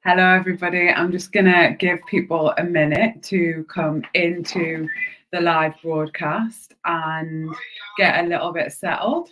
Hello, everybody. I'm just going to give people a minute to come into the live broadcast and get a little bit settled.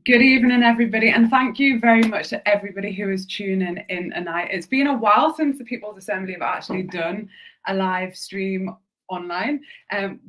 Good evening, everybody, and thank you very much to everybody who is tuning in tonight. It's been a while since the People's Assembly have actually done a live stream online,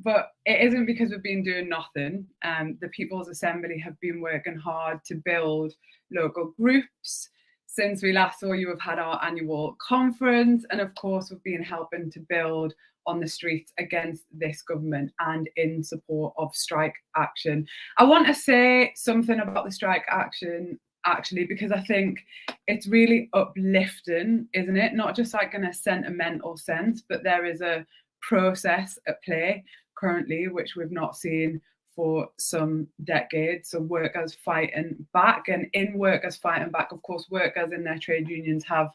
but it isn't because we've been doing nothing. The People's Assembly have been working hard to build local groups. Since we last saw you, we've had our annual conference, and of course, we've been helping to build on the streets against this government and in support of strike action. I want to say something about the strike action actually, because I think it's really uplifting, isn't it? Not just like in a sentimental sense, but there is a process at play currently, which we've not seen for some decades. So workers fighting back, and in workers fighting back, of course, workers in their trade unions have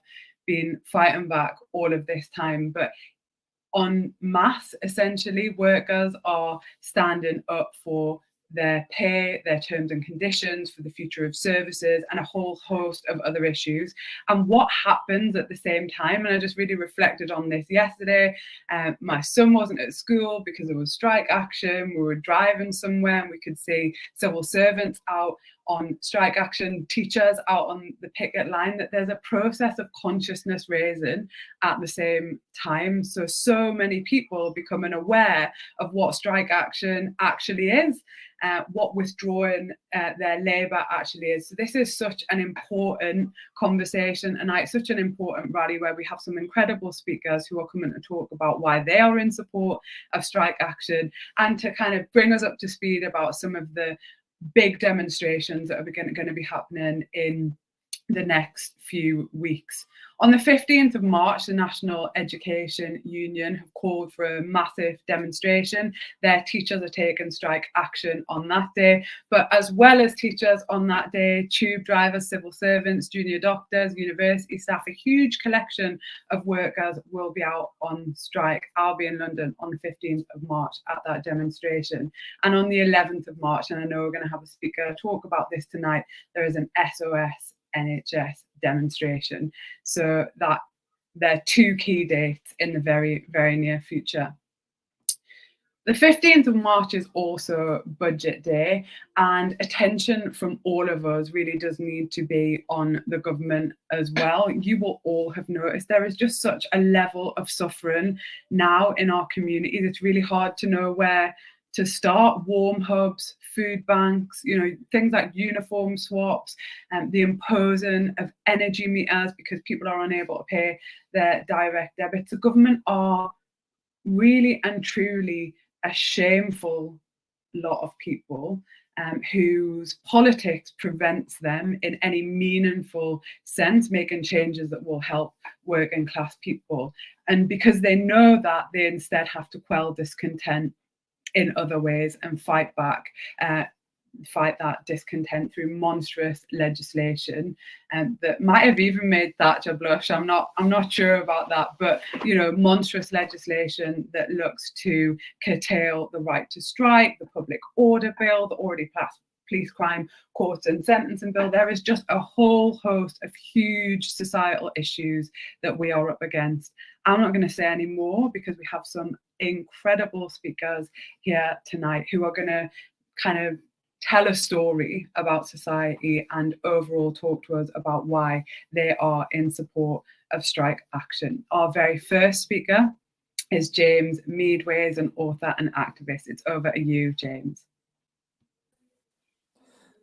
been fighting back all of this time, but en masse, essentially, workers are standing up for their pay, their terms and conditions, for the future of services, and a whole host of other issues. And what happens at the same time, and I just really reflected on this yesterday. My son wasn't at school because there was strike action. We were driving somewhere and we could see civil servants out on strike action, teachers out on the picket line, that there's a process of consciousness raising at the same time. So many people becoming aware of what strike action actually is, what withdrawing their labour actually is. So this is such an important conversation, and it's such an important rally where we have some incredible speakers who are coming to talk about why they are in support of strike action, and to kind of bring us up to speed about some of the big demonstrations that are going to be happening in the next few weeks. On the 15th of March, the National Education Union have called for a massive demonstration. Their teachers are taking strike action on that day. But as well as teachers on that day, tube drivers, civil servants, junior doctors, university staff, a huge collection of workers will be out on strike. I'll be in London on the 15th of March at that demonstration. And on the 11th of March, and I know we're going to have a speaker talk about this tonight, there is an SOS NHS demonstration. So that there are two key dates in the very, very near future. The 15th of March is also budget day, and attention from all of us really does need to be on the government as well. You will all have noticed there is just such a level of suffering now in our communities. It's really hard to know where to start. Warm hubs, food banks, things like uniform swaps, and the imposing of energy meters because people are unable to pay their direct debits. The government are really and truly a shameful lot of people whose politics prevents them in any meaningful sense making changes that will help working class people. And because they know that, they instead have to quell discontent in other ways and fight back, fight that discontent through monstrous legislation, and that might have even made Thatcher blush. I'm not sure about that, but monstrous legislation that looks to curtail the right to strike, the public order bill, the already passed police crime courts and sentencing bill. There is just a whole host of huge societal issues that we are up against. I'm not going to say any more because we have some incredible speakers here tonight who are going to kind of tell a story about society and overall talk to us about why they are in support of strike action. Our very first speaker is James Meadways, an author and activist. It's over to you, James.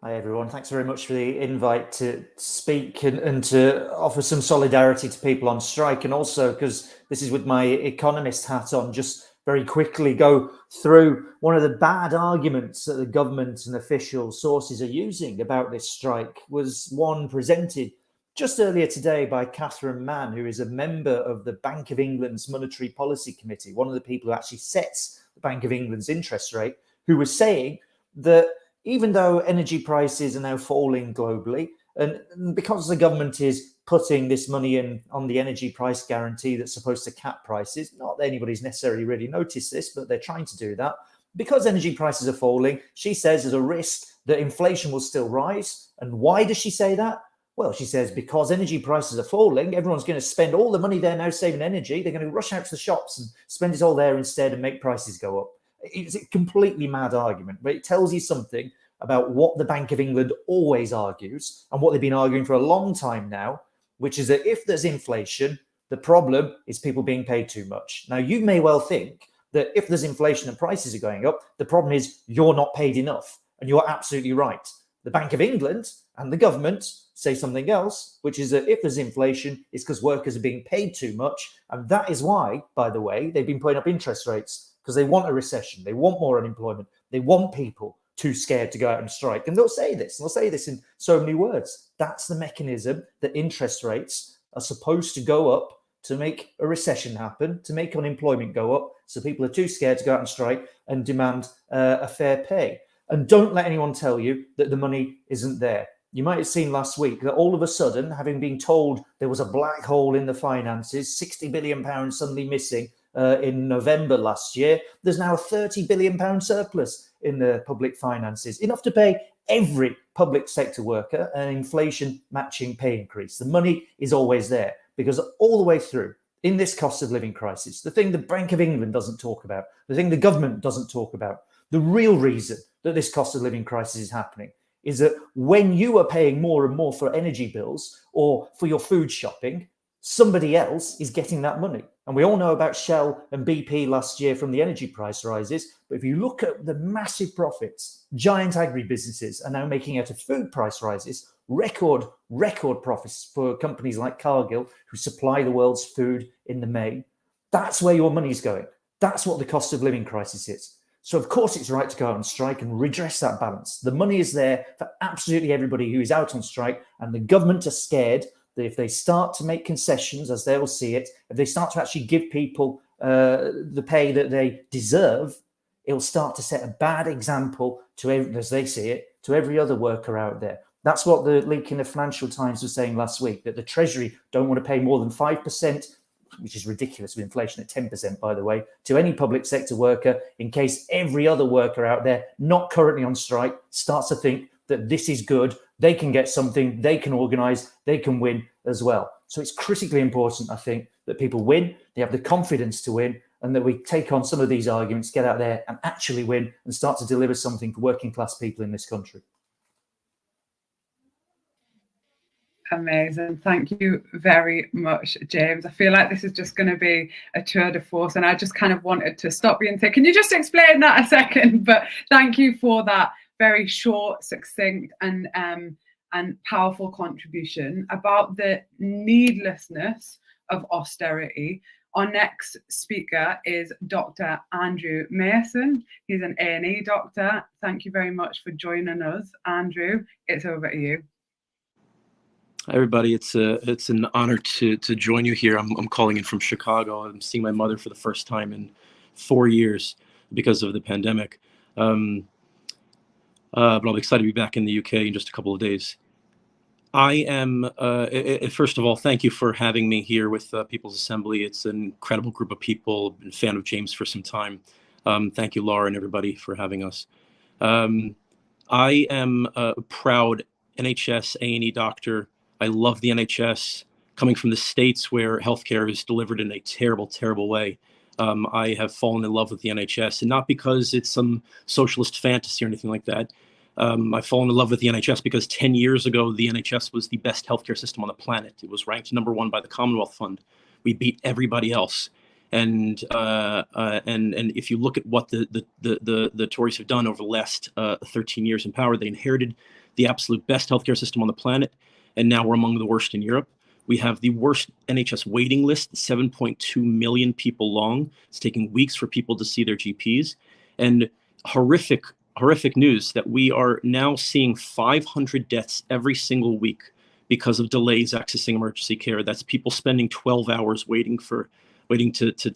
Hi, everyone. Thanks very much for the invite to speak and to offer some solidarity to people on strike. And also, because this is with my economist hat on, just very quickly go through one of the bad arguments that the government and official sources are using about this strike was one presented just earlier today by Catherine Mann, who is a member of the Bank of England's Monetary Policy Committee, one of the people who actually sets the Bank of England's interest rate, who was saying that even though energy prices are now falling globally, and because the government is putting this money in on the energy price guarantee that's supposed to cap prices, not that anybody's necessarily really noticed this, but they're trying to do that. Because energy prices are falling, she says there's a risk that inflation will still rise. And why does she say that? Well, she says because energy prices are falling, everyone's going to spend all the money they're now saving energy. They're going to rush out to the shops and spend it all there instead and make prices go up. It's a completely mad argument, but it tells you something about what the Bank of England always argues and what they've been arguing for a long time now, which is that if there's inflation, the problem is people being paid too much. Now, you may well think that if there's inflation and prices are going up, the problem is you're not paid enough. And you're absolutely right. The Bank of England and the government say something else, which is that if there's inflation, it's because workers are being paid too much. And that is why, by the way, they've been putting up interest rates, because they want a recession. They want more unemployment. They want people too scared to go out and strike. And they'll say this. They'll say this in so many words. That's the mechanism that interest rates are supposed to go up to make a recession happen, to make unemployment go up, so people are too scared to go out and strike and demand a fair pay. And don't let anyone tell you that the money isn't there. You might have seen last week that all of a sudden, having been told there was a black hole in the finances, £60 billion suddenly missing in November last year, there's now a £30 billion surplus in the public finances, enough to pay every public sector worker an inflation matching pay increase. The money is always there because all the way through in this cost of living crisis, the thing the Bank of England doesn't talk about, the thing the government doesn't talk about, the real reason that this cost of living crisis is happening is that when you are paying more and more for energy bills or for your food shopping, somebody else is getting that money. And we all know about Shell and BP last year from the energy price rises. But if you look at the massive profits giant agribusinesses are now making out of food price rises, record profits for companies like Cargill, who supply the world's food in the main, that's where your money's going. That's what the cost of living crisis is. So of course it's right to go out on strike and redress that balance. The money is there for absolutely everybody who is out on strike, and the government are scared that if they start to make concessions, as they will see it, if they start to actually give people the pay that they deserve, it will start to set a bad example to, as they see it, to every other worker out there. That's what the leak in the Financial Times was saying last week, that the Treasury don't want to pay more than 5%, which is ridiculous with inflation at 10%, by the way, to any public sector worker, in case every other worker out there not currently on strike starts to think that this is good, they can get something, they can organise, they can win as well. So it's critically important, I think, that people win, they have the confidence to win, and that we take on some of these arguments, get out there and actually win and start to deliver something for working class people in this country. Amazing. Thank you very much, James. I feel like this is just going to be a tour de force, and I just kind of wanted to stop you and say, can you just explain that a second? But thank you for that very short, succinct, and powerful contribution about the needlessness of austerity. Our next speaker is Dr. Andrew Mason. He's an A&E doctor. Thank you very much for joining us, Andrew. It's over to you. Hi, everybody. It's an honor to join you here. I'm calling in from Chicago. I'm seeing my mother for the first time in 4 years because of the pandemic. But I'm excited to be back in the UK in just a couple of days. I am, first of all, thank you for having me here with People's Assembly. It's an incredible group of people. Been a fan of James for some time. Thank you, Laura, and everybody for having us. I am a proud NHS A&E doctor. I love the NHS. Coming from the States where healthcare is delivered in a terrible, terrible way, I have fallen in love with the NHS, and not because it's some socialist fantasy or anything like that. I've fallen in love with the NHS because 10 years ago, the NHS was the best healthcare system on the planet. It was ranked #1 by the Commonwealth Fund. We beat everybody else. And if you look at what the Tories have done over the last 13 years in power, they inherited the absolute best healthcare system on the planet. And now we're among the worst in Europe. We have the worst NHS waiting list, 7.2 million people long. It's taking weeks for people to see their GPs. And horrific news that we are now seeing 500 deaths every single week because of delays accessing emergency care. That's people spending 12 hours waiting to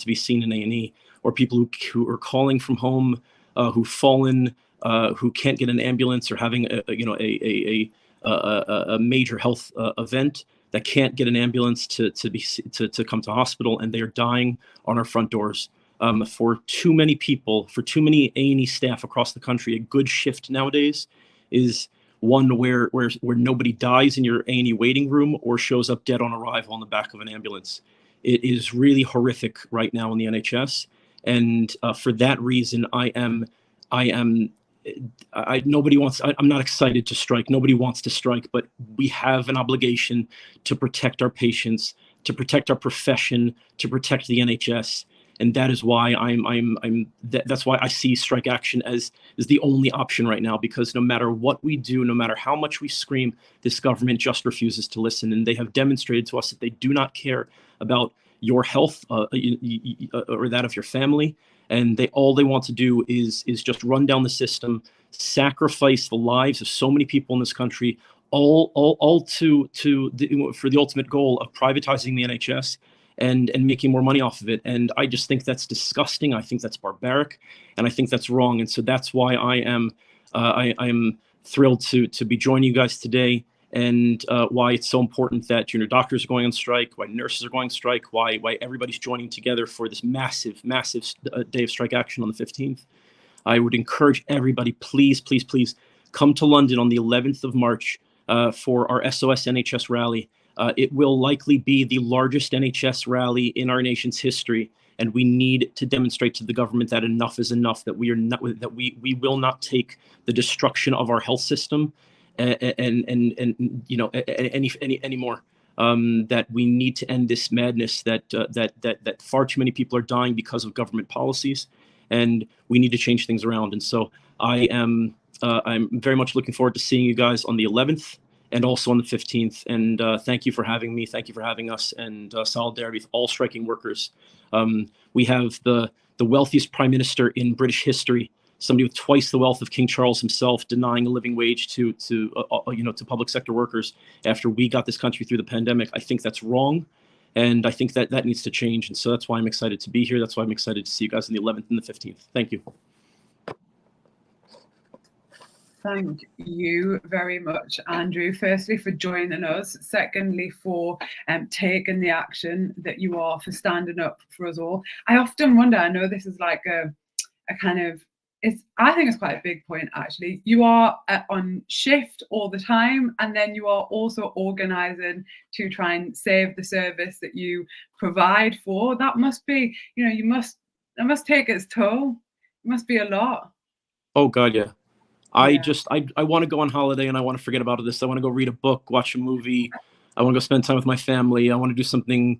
be seen in A&E, or people who are calling from home who've fallen, who can't get an ambulance, or having a major health event that can't get an ambulance to come to hospital, and they are dying on our front doors. For too many people, for too many A&E staff across the country, a good shift nowadays is one where nobody dies in your A&E waiting room or shows up dead on arrival on the back of an ambulance. It is really horrific right now in the NHS, and for that reason, nobody wants. I'm not excited to strike. Nobody wants to strike, but we have an obligation to protect our patients, to protect our profession, to protect the NHS. And that is why that's why I see strike action as the only option right now, because no matter what we do, no matter how much we scream, this government just refuses to listen. And they have demonstrated to us that they do not care about your health or that of your family. And all they want to do is just run down the system, sacrifice the lives of so many people in this country, all for the ultimate goal of privatizing the NHS and making more money off of it. And I just think that's disgusting. I think that's barbaric, and I think that's wrong. And so that's why I am thrilled to be joining you guys today, and why it's so important that junior doctors are going on strike, why nurses are going on strike, why everybody's joining together for this massive day of strike action on the 15th. I would encourage everybody, please come to London on the 11th of March for our SOS NHS rally. It will likely be the largest NHS rally in our nation's history, and we need to demonstrate to the government that enough is enough. That we will not take the destruction of our health system anymore. That we need to end this madness. That far too many people are dying because of government policies, and we need to change things around. And so I'm very much looking forward to seeing you guys on the 11th. And also on the 15th. And thank you for having me. Thank you for having us. And solidarity with all striking workers. We have the wealthiest prime minister in British history, somebody with twice the wealth of King Charles himself, denying a living wage to public sector workers after we got this country through the pandemic. I think that's wrong. And I think that needs to change. And so that's why I'm excited to be here. That's why I'm excited to see you guys on the 11th and the 15th. Thank you. Thank you very much, Andrew. Firstly, for joining us. Secondly, for taking the action that you are, for standing up for us all. I often wonder, I know this is like a kind of, I think it's quite a big point, actually. You are on shift all the time, and then you are also organising to try and save the service that you provide for. That must be, that must take its toll. It must be a lot. Oh, God, yeah. I want to go on holiday, and I want to forget about this. I want to go read a book, watch a movie. I want to go spend time with my family. I want to do something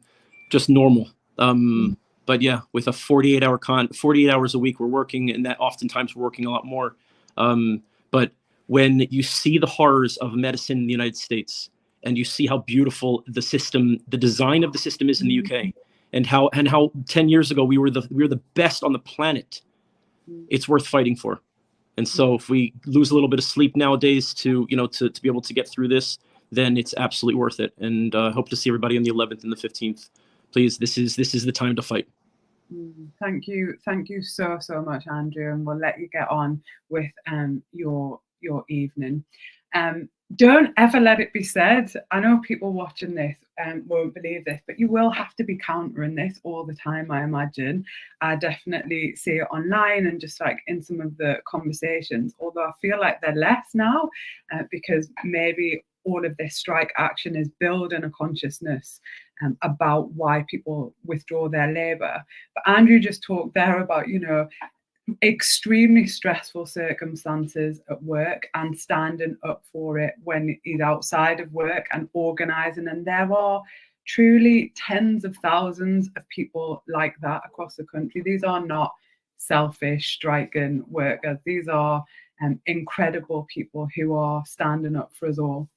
just normal. But yeah, with a 48 hours a week, we're working, and that oftentimes we're working a lot more. But when you see the horrors of medicine in the United States, and you see how beautiful the design of the system is in the UK, and how 10 years ago we were the best on the planet, it's worth fighting for. And so if we lose a little bit of sleep nowadays to be able to get through this, then it's absolutely worth it. And hope to see everybody on the 11th and the 15th. Please, this is the time to fight. Thank you so much, Andrew. And we'll let you get on with your evening. Don't ever let it be said. I know people watching this won't believe this, but you will have to be countering this all the time, I imagine. I definitely see it online and just like in some of the conversations, although I feel like they're less now because maybe all of this strike action is building a consciousness about why people withdraw their labour. But Andrew just talked there about, extremely stressful circumstances at work and standing up for it when he's outside of work and organising. And there are truly tens of thousands of people like that across the country. These are not selfish striking workers. These are incredible people who are standing up for us all.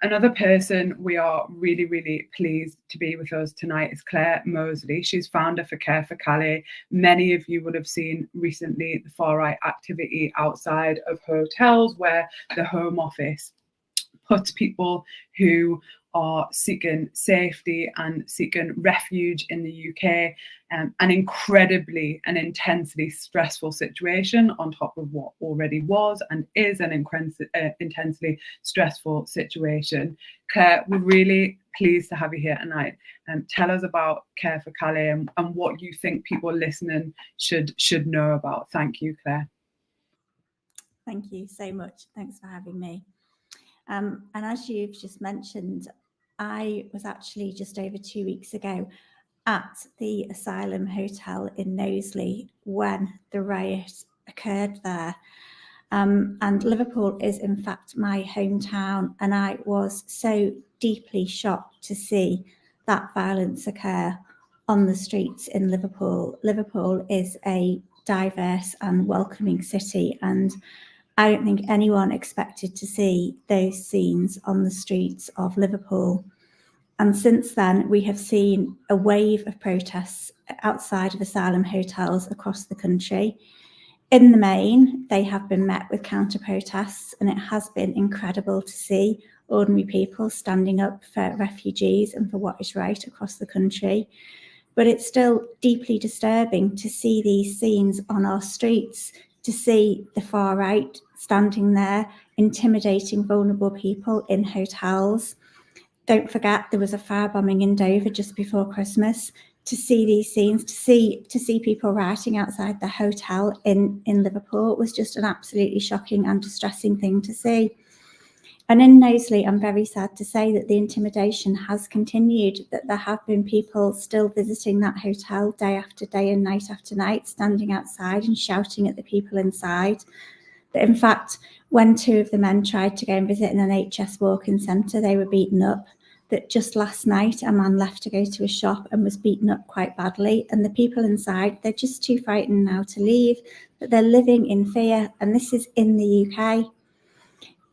Another person we are really, really pleased to be with us tonight is Claire Mosley. She's founder for Care for Calais. Many of you would have seen recently the far-right activity outside of hotels where the Home Office puts people who are seeking safety and seeking refuge in the UK. An incredibly and intensely stressful situation on top of what already was and is an intensely stressful situation. Claire, we're really pleased to have you here tonight. Tell us about Care for Calais and what you think people listening should know about. Thank you, Claire. Thank you so much. Thanks for having me. And as you've just mentioned, I was actually just over 2 weeks ago at the Asylum Hotel in Knowsley when the riot occurred there. And Liverpool is in fact my hometown, and I was so deeply shocked to see that violence occur on the streets in Liverpool. Liverpool is a diverse and welcoming city, and I don't think anyone expected to see those scenes on the streets of Liverpool. And since then, we have seen a wave of protests outside of asylum hotels across the country. In the main, they have been met with counter-protests, and it has been incredible to see ordinary people standing up for refugees and for what is right across the country. But it's still deeply disturbing to see these scenes on our streets, to see the far right standing there, intimidating vulnerable people in hotels. Don't forget, there was a firebombing in Dover just before Christmas. To see these scenes, to see people rioting outside the hotel in Liverpool was just an absolutely shocking and distressing thing to see. And in Knowsley, I'm very sad to say that the intimidation has continued, that there have been people still visiting that hotel day after day and night after night, standing outside and shouting at the people inside. That in fact, when 2 of the men tried to go and visit an NHS walk-in centre, they were beaten up. That just last night, a man left to go to a shop and was beaten up quite badly. And the people inside, they're just too frightened now to leave, that they're living in fear. And this is in the UK.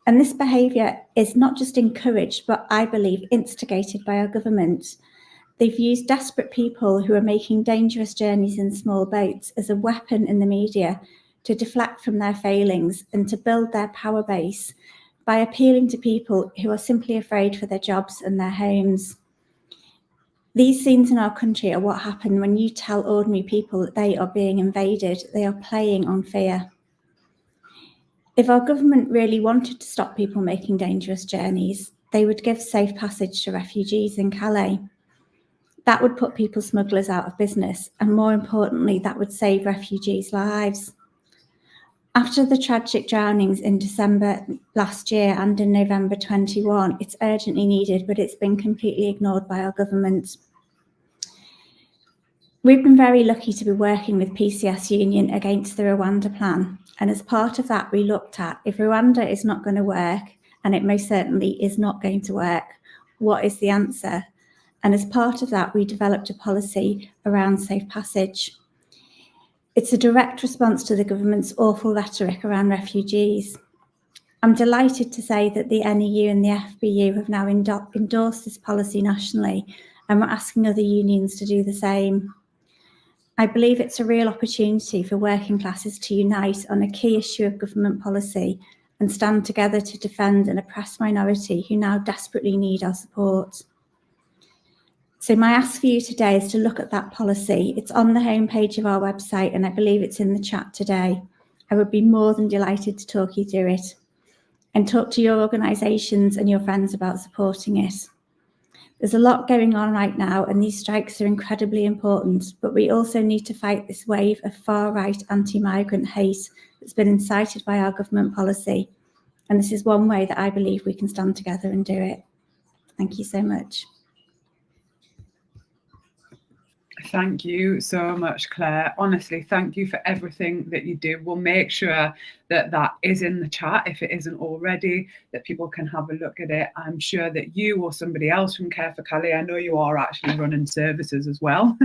And this behaviour is not just encouraged, but I believe instigated by our government. They've used desperate people who are making dangerous journeys in small boats as a weapon in the media to deflect from their failings and to build their power base by appealing to people who are simply afraid for their jobs and their homes. These scenes in our country are what happen when you tell ordinary people that they are being invaded. They are playing on fear. If our government really wanted to stop people making dangerous journeys, they would give safe passage to refugees in Calais. That would put people smugglers out of business, and more importantly, that would save refugees' lives. After the tragic drownings in December last year and in November 21, it's urgently needed, but it's been completely ignored by our government. We've been very lucky to be working with PCS Union against the Rwanda plan. And as part of that, we looked at if Rwanda is not going to work, and it most certainly is not going to work, what is the answer? And as part of that, we developed a policy around safe passage. It's a direct response to the government's awful rhetoric around refugees. I'm delighted to say that the NEU and the FBU have now endorsed this policy nationally, and we're asking other unions to do the same. I believe it's a real opportunity for working classes to unite on a key issue of government policy and stand together to defend an oppressed minority who now desperately need our support. So my ask for you today is to look at that policy. It's on the homepage of our website, and I believe it's in the chat today. I would be more than delighted to talk you through it and talk to your organisations and your friends about supporting it. There's a lot going on right now, and these strikes are incredibly important, but we also need to fight this wave of far-right anti-migrant hate that's been incited by our government policy. And this is one way that I believe we can stand together and do it. Thank you so much. Thank you so much, Claire. Honestly, thank you for everything that you do. We'll make sure that that is in the chat if it isn't already, that people can have a look at it. I'm sure that you or somebody else from Care for Calais, I know you are actually running services as well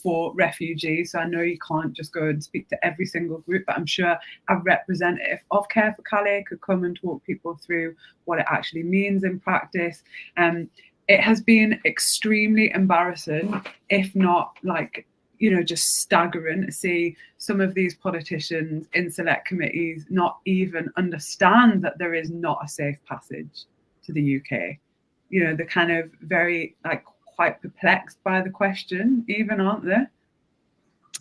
for refugees. So I know you can't just go and speak to every single group, but I'm sure a representative of Care for Calais could come and talk people through what it actually means in practice. It has been extremely embarrassing, if not just staggering to see some of these politicians in select committees not even understand that there is not a safe passage to the UK. you know, they're kind of very, like, quite perplexed by the question, even, aren't they?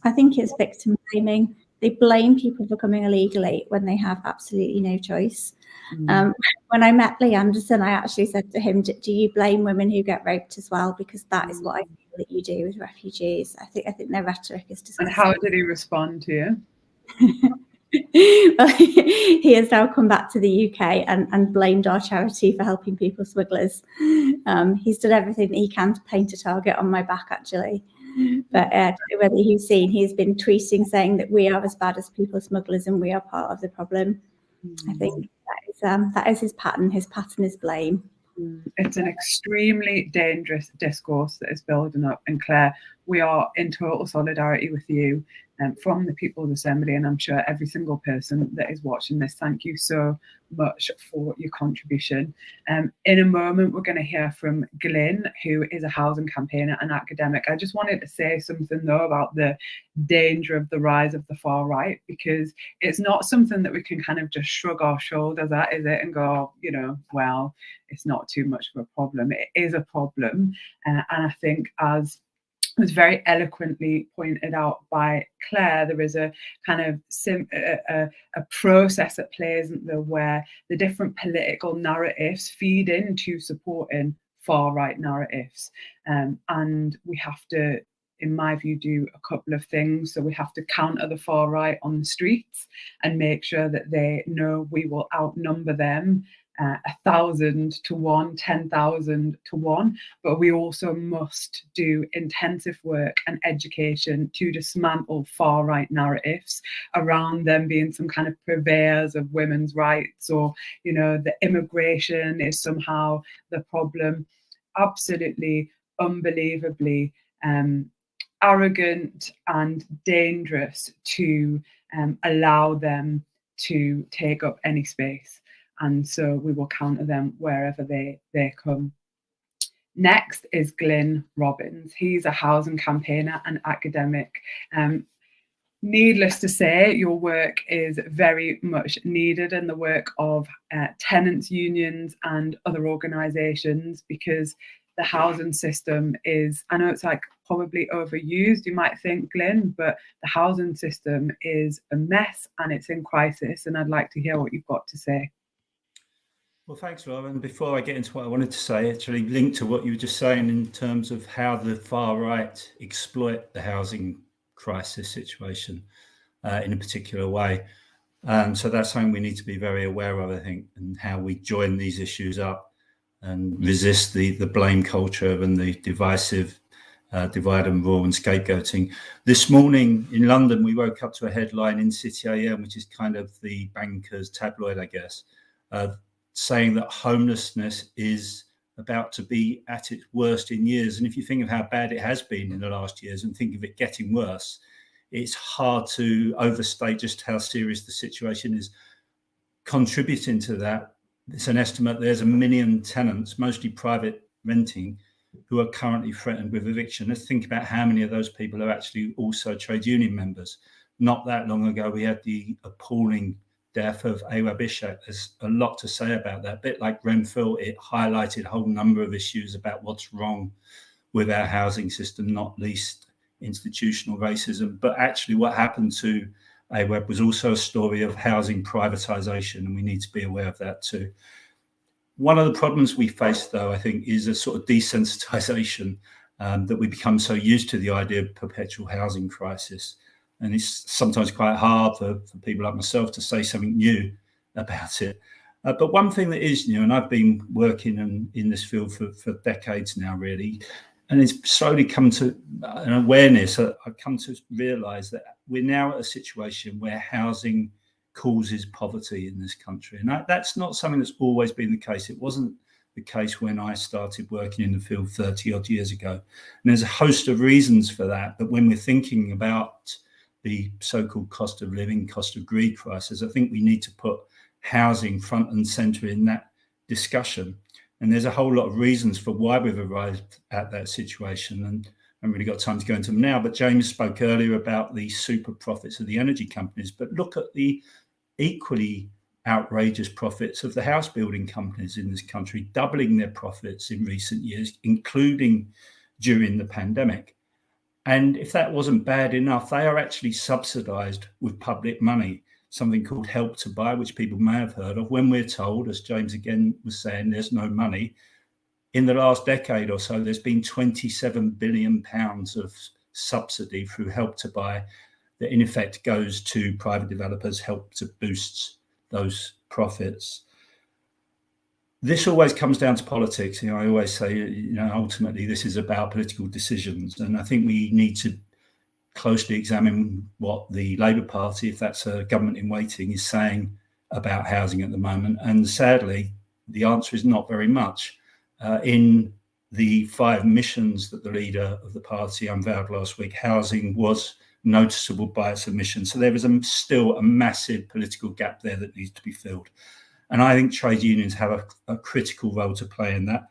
I think it's victim blaming. They blame people for coming illegally when they have absolutely no choice. When I met Lee Anderson, I actually said to him, do you blame women who get raped as well? Because that is what I feel that you do with refugees. I think their rhetoric is disgusting. And how did he respond to you? Well, he has now come back to the UK and blamed our charity for helping people smugglers. He's done everything that he can to paint a target on my back, actually. But whether you've seen, he's been tweeting saying that we are as bad as people smugglers and we are part of the problem. I think that is his pattern. His pattern is blame. It's an extremely dangerous discourse that is building up. And Claire, we are in total solidarity with you from the People's Assembly, and I'm sure every single person that is watching this. Thank you so much for your contribution. In a moment, we're going to hear from Glyn, who is a housing campaigner and academic. I just wanted to say something, though, about the danger of the rise of the far right, because it's not something that we can kind of just shrug our shoulders at, is it, and go, you know, well, it's not too much of a problem. It is a problem. And I think, as was very eloquently pointed out by Claire, there is a kind of a process at play, isn't there, where the different political narratives feed into supporting far-right narratives. And we have to, in my view, do a couple of things. So we have to counter the far right on the streets and make sure that they know we will outnumber them 1,000 to 1, 10,000 to 1. But we also must do intensive work and education to dismantle far right narratives around them being some kind of purveyors of women's rights, or, you know, the immigration is somehow the problem. Absolutely, unbelievably arrogant and dangerous to allow them to take up any space. And so we will counter them wherever they come. Next is Glyn Robbins. He's a housing campaigner and academic. Needless to say, your work is very much needed in the work of tenants' unions and other organisations, because the housing system is, I know it's like probably overused, you might think, Glyn, but the housing system is a mess and it's in crisis. And I'd like to hear what you've got to say. Well, thanks, Lauren. Before I get into what I wanted to say, actually linked to what you were just saying in terms of how the far right exploit the housing crisis situation in a particular way. So that's something we need to be very aware of, I think, and how we join these issues up and resist the blame culture and the divisive divide and rule and scapegoating. This morning in London, we woke up to a headline in City AM, which is kind of the banker's tabloid, I guess, saying that homelessness is about to be at its worst in years. And if you think of how bad it has been in the last years and think of it getting worse, it's hard to overstate just how serious the situation is. Contributing to that, it's an estimate there's 1 million tenants, mostly private renting, who are currently threatened with eviction. Let's think about how many of those people are actually also trade union members. Not that long ago, we had the appalling death of Awab Ishak. There's a lot to say about that. A bit like Grenfell, it highlighted a whole number of issues about what's wrong with our housing system, not least institutional racism. But actually what happened to Awab was also a story of housing privatisation, and we need to be aware of that too. One of the problems we face, though, I think, is a sort of desensitisation that we become so used to the idea of perpetual housing crisis. And it's sometimes quite hard for people like myself to say something new about it. But one thing that is new, and I've been working in this field for decades now, really, and it's slowly come to an awareness. I've come to realise that we're now at a situation where housing causes poverty in this country. And that's not something that's always been the case. It wasn't the case when I started working in the field 30 odd years ago. And there's a host of reasons for that. But when we're thinking about the so-called cost of living, cost of greed crisis, I think we need to put housing front and centre in that discussion. And there's a whole lot of reasons for why we've arrived at that situation. And I haven't really got time to go into them now, but James spoke earlier about the super profits of the energy companies. But look at the equally outrageous profits of the house building companies in this country, doubling their profits in recent years, including during the pandemic. And if that wasn't bad enough, they are actually subsidised with public money, something called Help to Buy, which people may have heard of. When we're told, as James again was saying, there's no money, in the last decade or so, there's been £27 billion of subsidy through Help to Buy that in effect goes to private developers, help to boost those profits. This always comes down to politics. You know, I always say, you know, ultimately this is about political decisions. And I think we need to closely examine what the Labour Party, if that's a government in waiting, is saying about housing at the moment. And sadly, the answer is not very much. In the 5 missions that the leader of the party unveiled last week, housing was noticeable by its omission. So there is still a massive political gap there that needs to be filled. And I think trade unions have a critical role to play in that.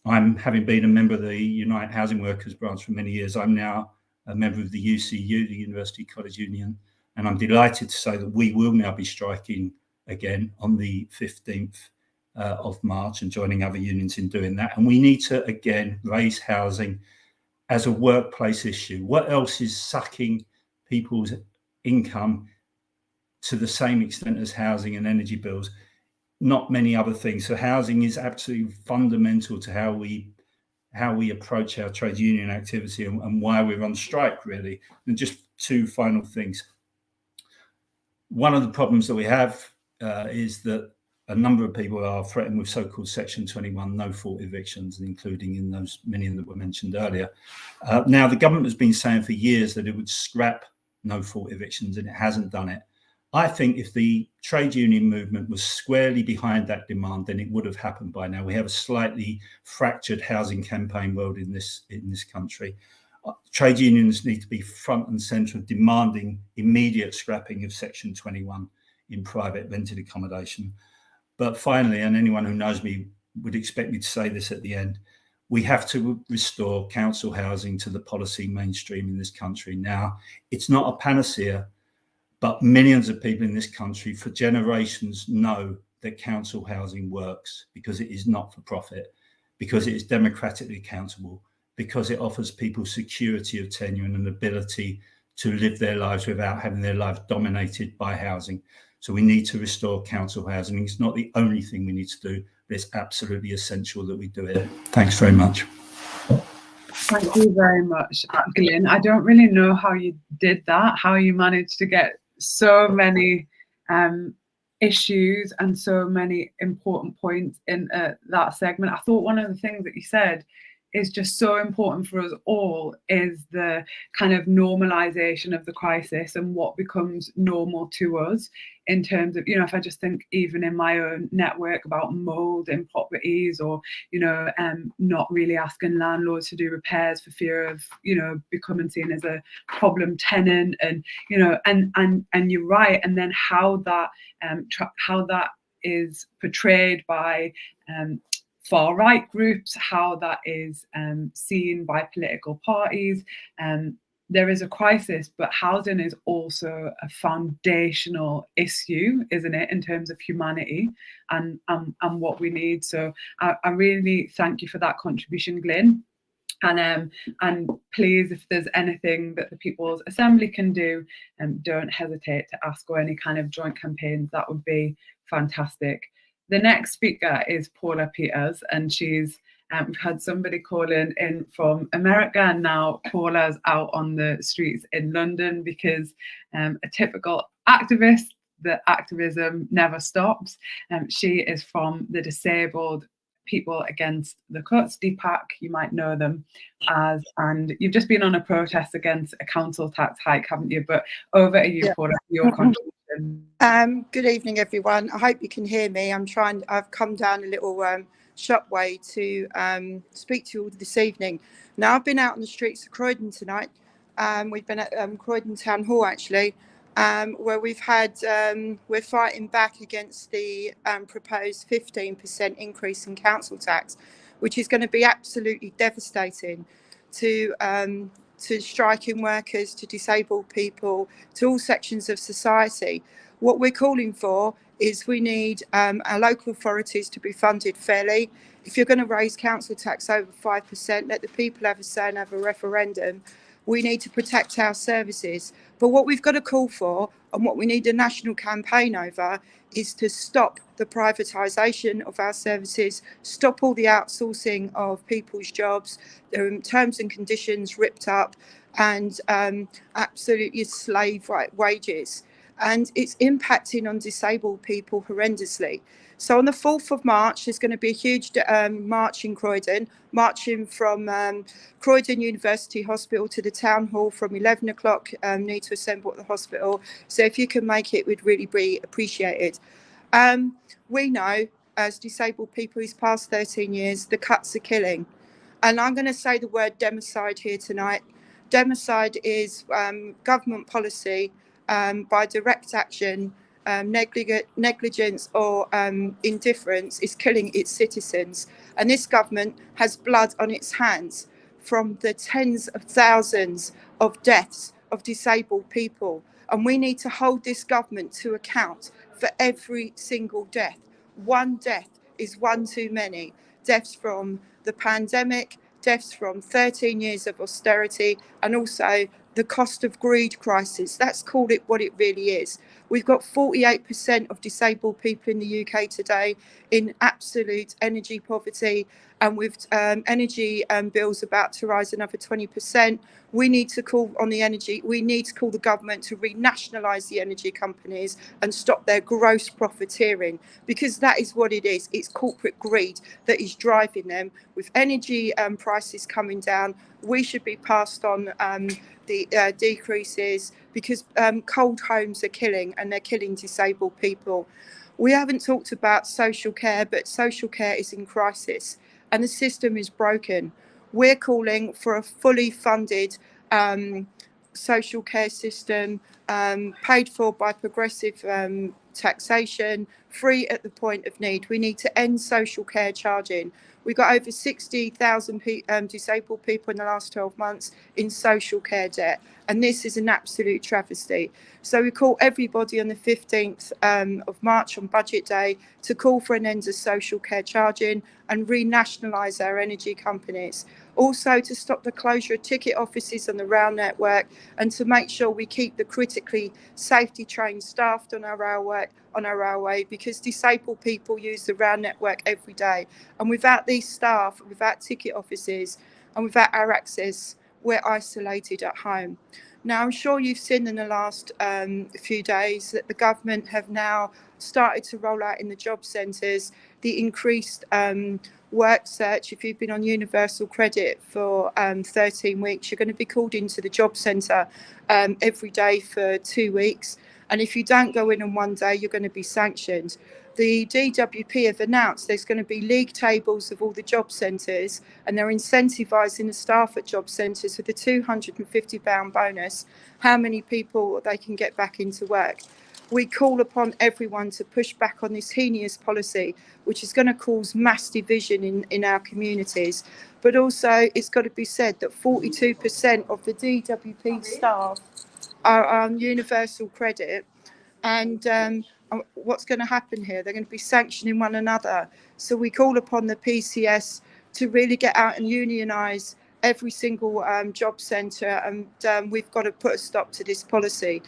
Having been a member of the United Housing Workers branch for many years, I'm now a member of the UCU, the University College Union, and I'm delighted to say that we will now be striking again on the 15th of March and joining other unions in doing that. And we need to, again, raise housing as a workplace issue. What else is sucking people's income to the same extent as housing and energy bills? Not many other things. So housing is absolutely fundamental to how we approach our trade union activity and why we're on strike, really. And just 2 final things. One of the problems that we have is that a number of people are threatened with so-called Section 21 no-fault evictions, including in those many that were mentioned earlier. Now, the government has been saying for years that it would scrap no-fault evictions, and it hasn't done it. I think if the trade union movement was squarely behind that demand, then it would have happened by now. We have a slightly fractured housing campaign world in this country. Trade unions need to be front and centre, demanding immediate scrapping of Section 21 in private rented accommodation. But finally, and anyone who knows me would expect me to say this at the end, we have to restore council housing to the policy mainstream in this country. Now, it's not a panacea, but millions of people in this country for generations know that council housing works because it is not for profit, because it is democratically accountable, because it offers people security of tenure and an ability to live their lives without having their lives dominated by housing. So we need to restore council housing. It's not the only thing we need to do, but it's absolutely essential that we do it. Thanks very much. Thank you very much, Glyn. I don't really know how you did that, how you managed to get so many issues and so many important points in that segment. I thought one of the things that you said is just so important for us all is the kind of normalization of the crisis and what becomes normal to us in terms of, you know, if I just think even in my own network about mold in properties or, you know, not really asking landlords to do repairs for fear of, you know, becoming seen as a problem tenant and, you know, and you're right. And then how that is portrayed by far right groups, how that is seen by political parties. There is a crisis, but housing is also a foundational issue, isn't it, in terms of humanity and what we need. So I really thank you for that contribution, Glyn. And please, if there's anything that the People's Assembly can do, don't hesitate to ask, or any kind of joint campaigns, that would be fantastic. The next speaker is Paula Peters, and she's we've had somebody calling in from America, and now Paula's out on the streets in London because a typical activist, the activism never stops. She is from the Disabled People Against the Cuts, DPAC, you might know them as, and you've just been on a protest against a council tax hike, haven't you? But over to you, yeah. Paula, for your contribution. Good evening, everyone. I hope you can hear me. I've come down a little shop way to speak to you all this evening. Now, I've been out on the streets of Croydon tonight. We've been at Croydon Town Hall, actually, where we're fighting back against the proposed 15% increase in council tax, which is going to be absolutely devastating to striking workers, to disabled people, to all sections of society. What we're calling for is we need our local authorities to be funded fairly. If you're going to raise council tax over 5%, let the people have a say and have a referendum. We need to protect our services. But what we've got to call for, and what we need a national campaign over, is to stop the privatisation of our services, stop all the outsourcing of people's jobs, terms and conditions ripped up, and absolutely slave wages. And it's impacting on disabled people horrendously. So on the 4th of March, there's going to be a huge march in Croydon, marching from Croydon University Hospital to the Town Hall from 11 o'clock, need to assemble at the hospital. So if you can make it, we'd really be appreciated. We know, as disabled people who's past 13 years, the cuts are killing. And I'm going to say the word democide here tonight. Democide is government policy by direct action, negligence or indifference is killing its citizens. And this government has blood on its hands from the tens of thousands of deaths of disabled people. And we need to hold this government to account for every single death. One death is one too many. Deaths from the pandemic, deaths from 13 years of austerity, and also the cost of greed crisis. Let's call it what it really is. We've got 48% of disabled people in the UK today in absolute energy poverty, and with energy bills about to rise another 20%. We need to call on the energy. We need to call the government to renationalise the energy companies and stop their gross profiteering, because that is what it is. It's corporate greed that is driving them. With energy prices coming down, we should be passed on the decreases, because cold homes are killing, and they're killing disabled people. We haven't talked about social care, but social care is in crisis and the system is broken. We're calling for a fully funded social care system, paid for by progressive taxation, free at the point of need. We need to end social care charging. We've got over 60,000 disabled people in the last 12 months in social care debt, and this is an absolute travesty. So we call everybody on the 15th of March on Budget Day to call for an end to social care charging and renationalise our energy companies. Also to stop the closure of ticket offices on the rail network, and to make sure we keep the critically safety trained staffed on our railway, because disabled people use the rail network every day. And without these staff, without ticket offices, and without our access, we're isolated at home. Now, I'm sure you've seen in the last few days that the government have now started to roll out in the job centres the increased work search. If you've been on universal credit for 13 weeks, you're going to be called into the job centre every day for 2 weeks. And if you don't go in on one day, you're going to be sanctioned. The DWP have announced there's going to be league tables of all the job centres, and they're incentivising the staff at job centres with a £250 bonus, how many people they can get back into work. We call upon everyone to push back on this heinous policy, which is going to cause mass division in our communities. But also, it's got to be said that 42% of the DWP staff are on universal credit, and what's going to happen here? They're going to be sanctioning one another. So we call upon the PCS to really get out and unionise every single job centre, and we've got to put a stop to this policy.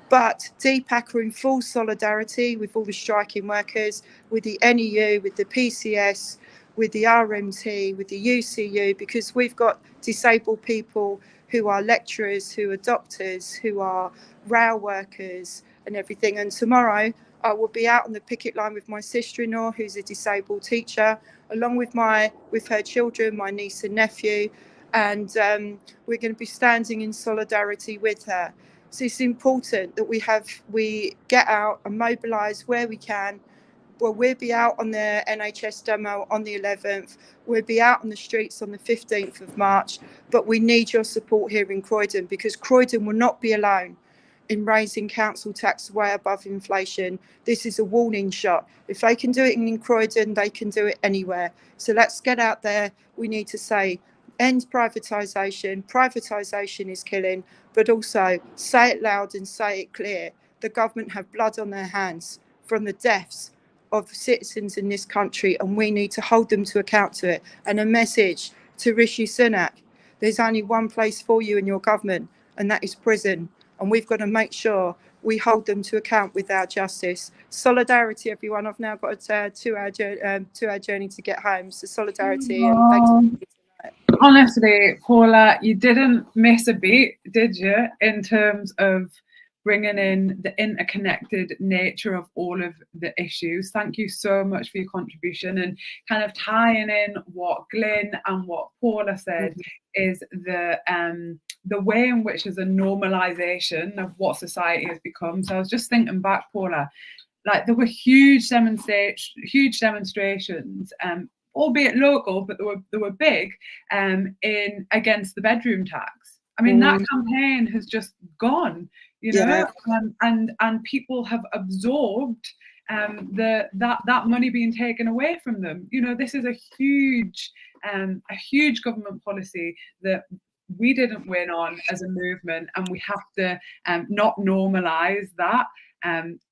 But DPAC are in full solidarity with all the striking workers, with the NEU, with the PCS, with the RMT, with the UCU, because we've got disabled people who are lecturers, who are doctors, who are rail workers and everything. And tomorrow I will be out on the picket line with my sister-in-law, who's a disabled teacher, along with her children, my niece and nephew, and we're going to be standing in solidarity with her. So it's important that we get out and mobilise where we can. Well, we'll be out on the NHS demo on the 11th. We'll be out on the streets on the 15th of March. But we need your support here in Croydon, because Croydon will not be alone in raising council tax way above inflation. This is a warning shot. If they can do it in Croydon, they can do it anywhere. So let's get out there. We need to say, end privatisation. Privatisation is killing, but also say it loud and say it clear. The government have blood on their hands from the deaths of citizens in this country, and we need to hold them to account to it. And a message to Rishi Sunak: there's only one place for you in your government, and that is prison. And we've got to make sure we hold them to account with our justice. Solidarity, everyone. I've now got a 2-hour journey to get home. So solidarity, and thanks. Honestly, Paula, you didn't miss a beat, did you, in terms of bringing in the interconnected nature of all of the issues. Thank you so much for your contribution, and kind of tying in what Glyn and what Paula said is the way in which there's a normalization of what society has become. So I was just thinking back, Paula, like there were huge demonstrations, albeit local, but they were big, in against the bedroom tax. I mean, that campaign has just gone, you know, and people have absorbed that money being taken away from them. You know, this is a huge government policy that we didn't win on as a movement, and we have to not normalize that.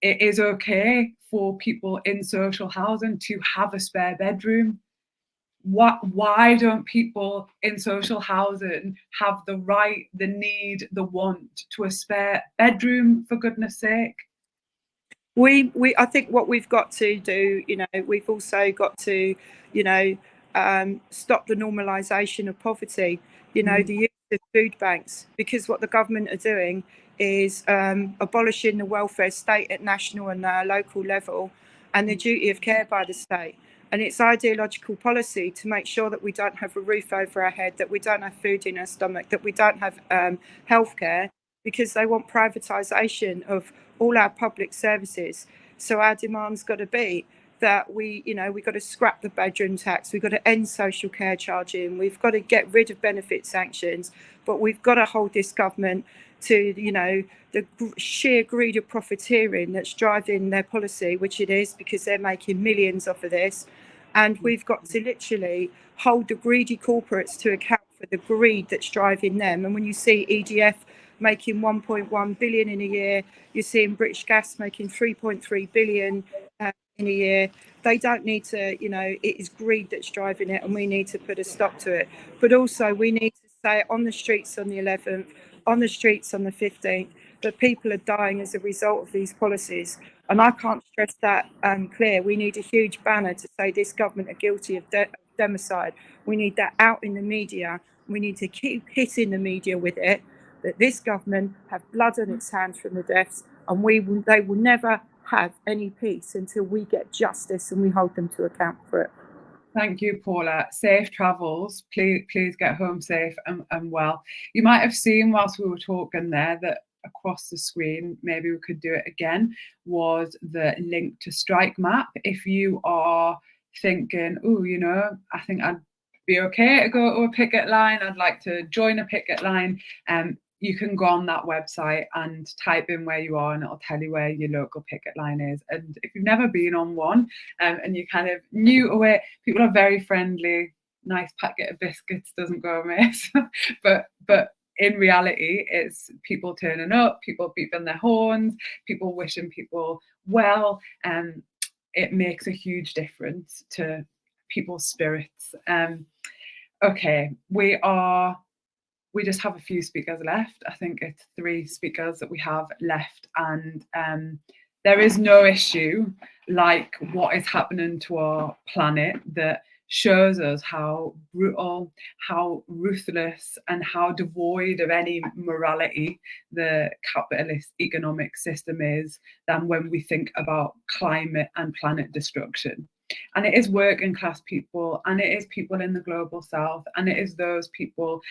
It is okay for people in social housing to have a spare bedroom. Why don't people in social housing have the right, the need, the want to a spare bedroom, for goodness sake? I think what we've got to do, you know, we've also got to, you know, stop the normalisation of poverty, you know, the use of food banks, because what the government are doing is abolishing the welfare state at national and local level, and the duty of care by the state. And it's ideological policy to make sure that we don't have a roof over our head, that we don't have food in our stomach, that we don't have healthcare, because they want privatisation of all our public services. So our demand's got to be that we've got to scrap the bedroom tax, we've got to end social care charging, we've got to get rid of benefit sanctions, but we've got to hold this government to, you know, the sheer greed of profiteering that's driving their policy, which it is, because they're making millions off of this. And we've got to literally hold the greedy corporates to account for the greed that's driving them. And when you see EDF making 1.1 billion in a year, you're seeing British Gas making 3.3 billion in a year. They don't need to, you know, it is greed that's driving it, and we need to put a stop to it. But also we need to say it on the streets on the 11th, on the streets on the 15th, that people are dying as a result of these policies. And I can't stress that clear. We need a huge banner to say this government are guilty of democide. We need that out in the media. We need to keep hitting the media with it, that this government have blood on its hands from the deaths, and they will never have any peace until we get justice and we hold them to account for it. Thank you, Paula. Safe travels. Please get home safe and well. You might have seen whilst we were talking there that across the screen, maybe we could do it again, was the link to Strike Map. If you are thinking, oh, you know, I think I'd be okay to go to a picket line, I'd like to join a picket line, you can go on that website and type in where you are, and it'll tell you where your local picket line is. And if you've never been on one, and you're kind of new to it, people are very friendly. Nice packet of biscuits doesn't go amiss. but in reality, it's people turning up, people beeping their horns, people wishing people well, and it makes a huge difference to people's spirits. Okay, we just have a few speakers left. I think it's 3 speakers that we have left, and there is no issue like what is happening to our planet that shows us how brutal, how ruthless, and how devoid of any morality the capitalist economic system is, than when we think about climate and planet destruction. And it is working class people, and it is people in the global south, and it is those people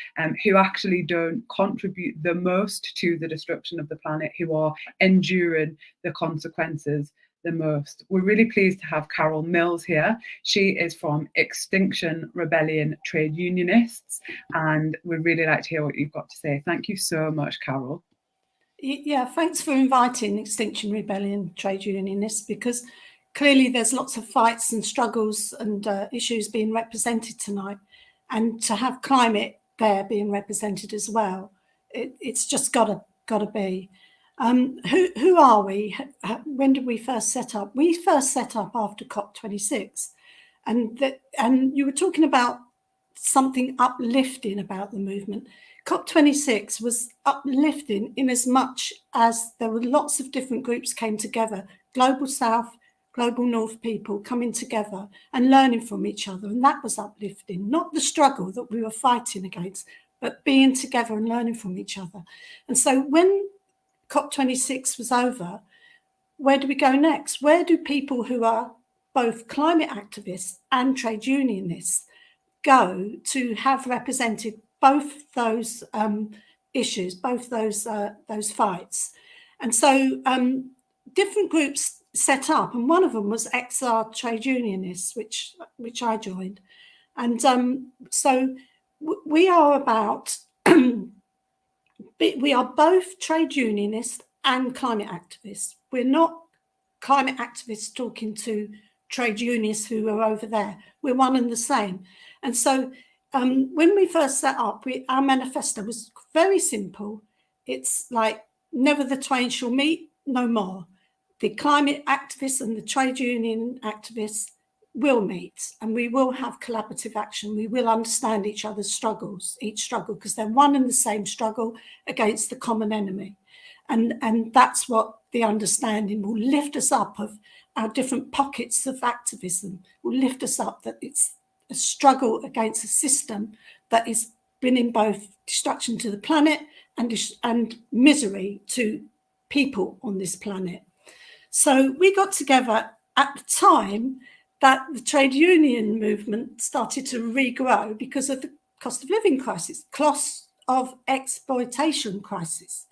who actually don't contribute the most to the destruction of the planet who are enduring the consequences the most. We're really pleased to have Carol Mills here. She is from Extinction Rebellion Trade Unionists, and we'd really like to hear what you've got to say. Thank you so much, Carol. Yeah, thanks for inviting Extinction Rebellion Trade Unionists, because clearly there's lots of fights and struggles and issues being represented tonight, and to have climate there being represented as well, it's just gotta be. Who are we? When did we first set up? We first set up after COP26, and you were talking about something uplifting about the movement. COP26 was uplifting in as much as there were lots of different groups came together, Global South, Global North people coming together and learning from each other. And that was uplifting, not the struggle that we were fighting against, but being together and learning from each other. And so when COP26 was over, where do we go next? Where do people who are both climate activists and trade unionists go to have represented both those issues, both those fights? And so different groups set up, and one of them was XR Trade Unionists, which I joined. And so we are about we are both trade unionists and climate activists. We're not climate activists talking to trade unionists who are over there. We're one and the same. And so when we first set up, our manifesto was very simple. It's like, never the twain shall meet no more. The climate activists and the trade union activists will meet, and we will have collaborative action. We will understand each other's struggles, each struggle, because they're one and the same struggle against the common enemy. And that's what the understanding will lift us up of our different pockets of activism, will lift us up, that it's a struggle against a system that is bringing both destruction to the planet and misery to people on this planet. So we got together at the time that the trade union movement started to regrow because of the cost of living crisis, cost of exploitation crisis.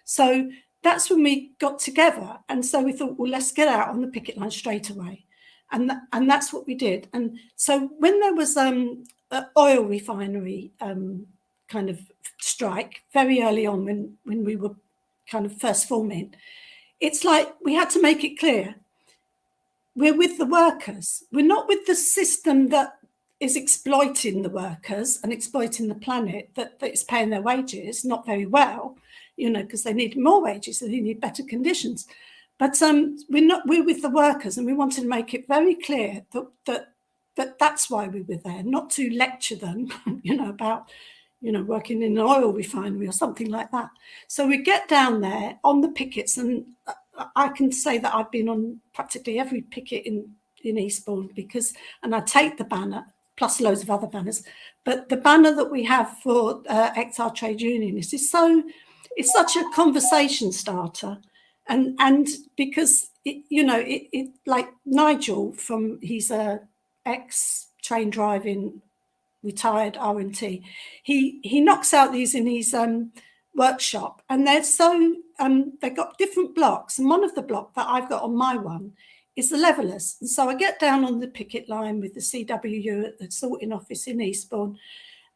So that's when we got together. And so we thought, well, let's get out on the picket line straight away. And that's what we did. And so when there was an oil refinery kind of strike very early on, when we were kind of first forming, it's like we had to make it clear, we're with the workers. We're not with the system that is exploiting the workers and exploiting the planet, that is paying their wages not very well, you know, because they need more wages, so they need better conditions. But we're with the workers, and we wanted to make it very clear that that's why we were there, not to lecture them, you know, about, you know, working in an oil refinery or something like that. So we get down there on the pickets, and I can say that I've been on practically every picket in Eastbourne, and I take the banner plus loads of other banners, but the banner that we have for XR Trade Unionists is it's such a conversation starter, and because it like Nigel he's a ex-train driving retired R&T, he knocks out these in his workshop, and they've got different blocks, and one of the block that I've got on my one is the levellers. And so I get down on the picket line with the CWU at the sorting office in Eastbourne,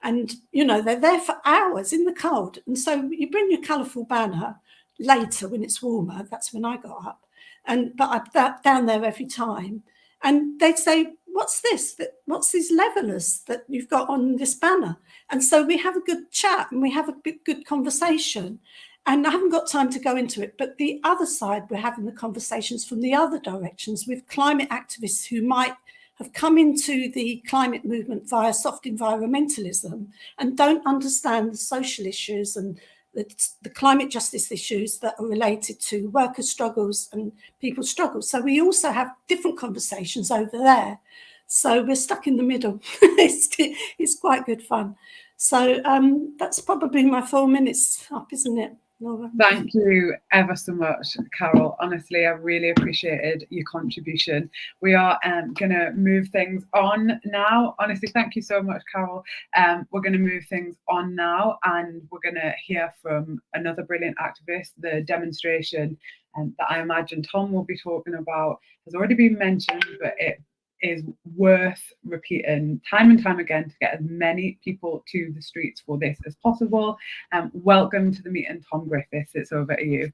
and you know, they're there for hours in the cold. And so you bring your colourful banner later when it's warmer. That's when I got up, but I'm down there every time, and they'd say, what's this? What's these levellers that you've got on this banner? And so we have a good chat, and we have a good conversation. And I haven't got time to go into it, but the other side, we're having the conversations from the other directions with climate activists who might have come into the climate movement via soft environmentalism and don't understand the social issues and the climate justice issues that are related to worker struggles and people's struggles. So we also have different conversations over there. So we're stuck in the middle. It's quite good fun. So that's probably my 4 minutes up, isn't it, Laura? Thank you ever so much, Carol. Honestly, I really appreciated your contribution. We are going to move things on now. Honestly, thank you so much, Carol. We're going to move things on now, and we're going to hear from another brilliant activist. The demonstration that I imagine Tom will be talking about has already been mentioned, but it is worth repeating time and time again to get as many people to the streets for this as possible. Welcome to the meeting, Tom Griffiths. It's over to you.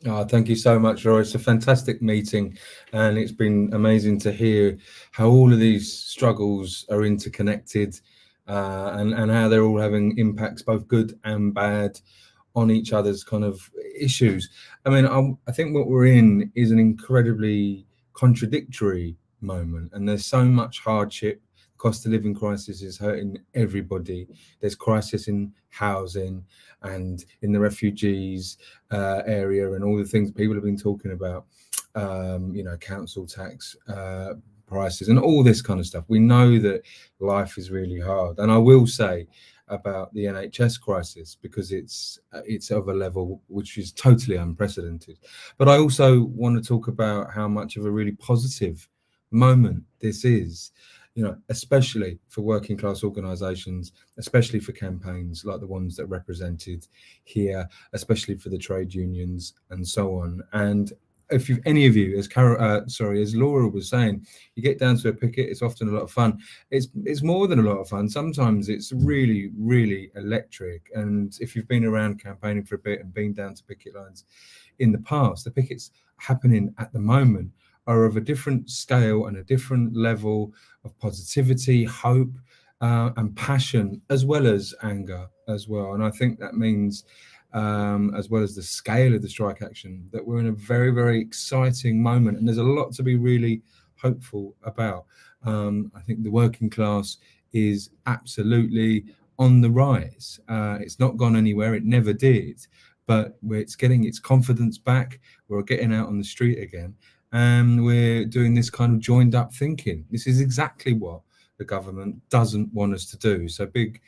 Oh, thank you so much, Laura. It's a fantastic meeting, and it's been amazing to hear how all of these struggles are interconnected and how they're all having impacts, both good and bad, on each other's kind of issues. I mean, I think what we're in is an incredibly contradictory moment, and there's so much hardship. Cost of living crisis is hurting everybody. There's crisis in housing and in the refugees area, and all the things people have been talking about, council tax prices and all this kind of stuff. We know that life is really hard. And I will say about the NHS crisis, because it's of a level which is totally unprecedented. But I also want to talk about how much of a really positive moment this is, especially for working class organisations, especially for campaigns like the ones that are represented here, especially for the trade unions and so on. And if any of you, as Laura was saying, you get down to a picket, it's often a lot of fun. It's more than a lot of fun. Sometimes it's really, really electric. And if you've been around campaigning for a bit and been down to picket lines in the past, the pickets happening at the moment are of a different scale and a different level of positivity, hope, and passion, as well as anger as well. And I think that means, as well as the scale of the strike action, that we're in a very, very exciting moment, and there's a lot to be really hopeful about. I think the working class is absolutely on the rise. It's not gone anywhere, it never did, but it's getting its confidence back. We're getting out on the street again, and we're doing this kind of joined up thinking. This is exactly what the government doesn't want us to do. So big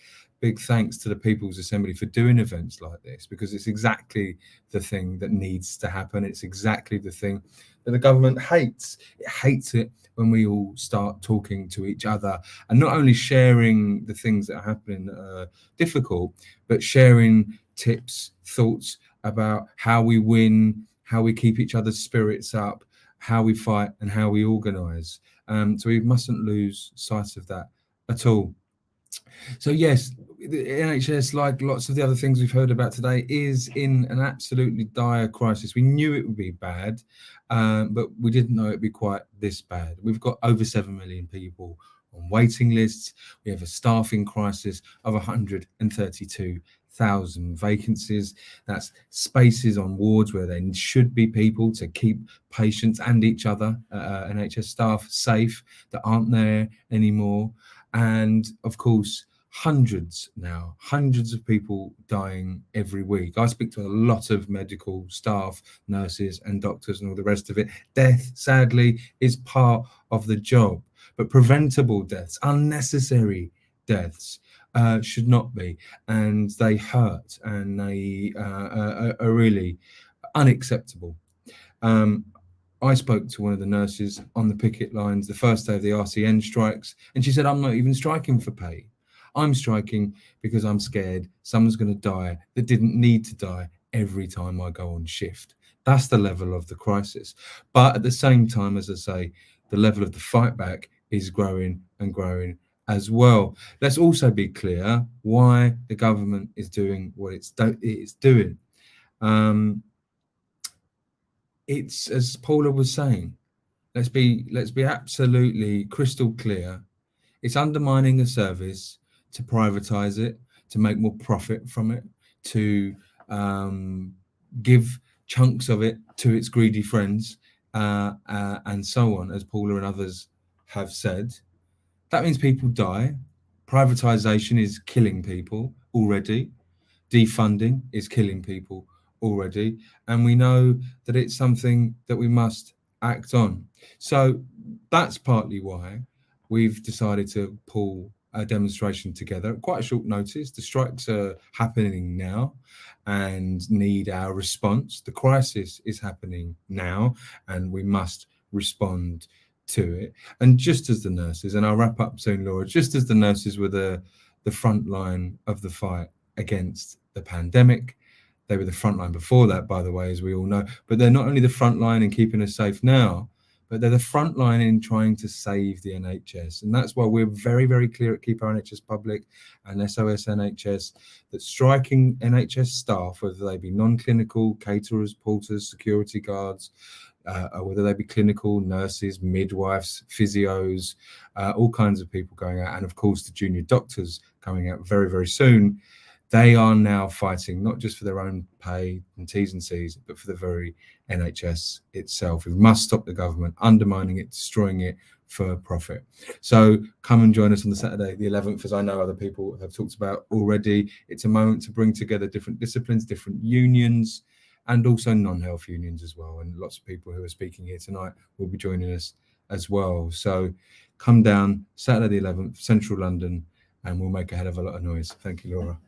thanks to the People's Assembly for doing events like this, because it's exactly the thing that needs to happen. It's exactly the thing that the government hates. It hates it when we all start talking to each other and not only sharing the things that are happening that are difficult, but sharing tips, thoughts about how we win, how we keep each other's spirits up, how we fight and how we organise. So we mustn't lose sight of that at all. So yes, the NHS, like lots of the other things we've heard about today, is in an absolutely dire crisis. We knew it would be bad, but we didn't know it'd be quite this bad. We've got over 7 million people on waiting lists. We have a staffing crisis of 132,000 vacancies. That's spaces on wards where there should be people to keep patients and each other, NHS staff, safe, that aren't there anymore. And of course, hundreds of people dying every week. I speak to a lot of medical staff, nurses and doctors and all the rest of it. Death, sadly, is part of the job, but preventable deaths, unnecessary deaths, should not be, and they hurt, and they are really unacceptable. I spoke to one of the nurses on the picket lines the first day of the RCN strikes, and she said, I'm not even striking for pay. I'm striking because I'm scared someone's going to die that didn't need to die every time I go on shift. That's the level of the crisis. But at the same time, as I say, the level of the fight back is growing and growing as well. Let's also be clear why the government is doing what it's doing. It's, as Paula was saying, let's be absolutely crystal clear. It's undermining a service to privatise it, to make more profit from it, to give chunks of it to its greedy friends, and so on, as Paula and others have said. That means people die. Privatisation is killing people already. Defunding is killing people already, and we know that it's something that we must act on. So that's partly why we've decided to pull a demonstration together at quite a short notice. The strikes are happening now and need our response. The crisis is happening now and we must respond to it. And just as the nurses, and I'll wrap up soon, Laura, just as the nurses were the front line of the fight against the pandemic, they were the front line before that, by the way, as we all know, but they're not only the front line in keeping us safe now, but they're the front line in trying to save the NHS. And that's why we're very, very clear at Keep Our NHS Public and SOS NHS that striking NHS staff, whether they be non-clinical, caterers, porters, security guards, or whether they be clinical, nurses, midwives, physios, all kinds of people going out, and of course the junior doctors coming out very, very soon, They are now fighting not just for their own pay and T's and C's, but for the very NHS itself. We must stop the government undermining it, destroying it for profit. So come and join us on the Saturday, the 11th, as I know other people have talked about already. It's a moment to bring together different disciplines, different unions, and also non-health unions as well. And lots of people who are speaking here tonight will be joining us as well. So come down Saturday the 11th, Central London, and we'll make a hell of a lot of noise. Thank you, Laura.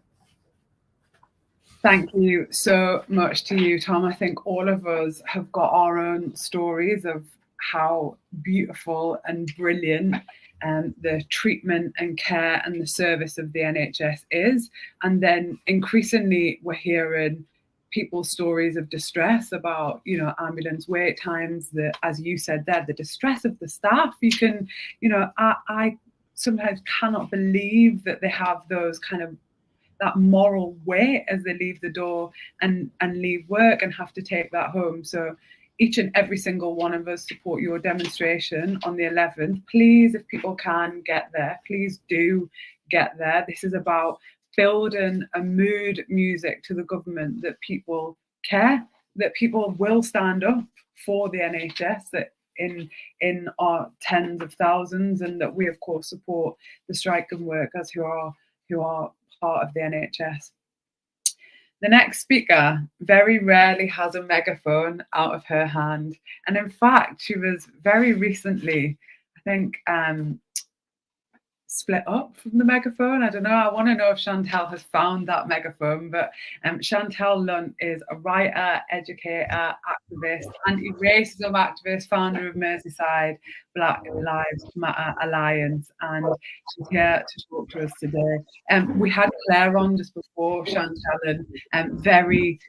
Thank you so much to you, Tom. I think all of us have got our own stories of how beautiful and brilliant the treatment and care and the service of the NHS is. And then increasingly we're hearing people's stories of distress about, you know, ambulance wait times, the, as you said there, the distress of the staff. You can, you know, I sometimes cannot believe that they have those kind of that moral weight as they leave the door and leave work and have to take that home. So each and every single one of us support your demonstration on the 11th. Please, if people can get there, please do get there. This is about building a mood music to the government that people care, that people will stand up for the NHS, that in our tens of thousands, and that we of course support the striking workers who are part of the NHS. The next speaker very rarely has a megaphone out of her hand. And in fact, she was very recently, I think, split up from the megaphone. I don't know. I want to know if Chantal has found that megaphone. But Chantal Lunt is a writer, educator, activist, anti-racism activist, founder of Merseyside Black Lives Matter Alliance, and she's here to talk to us today. We had Claire on just before Chantal, and very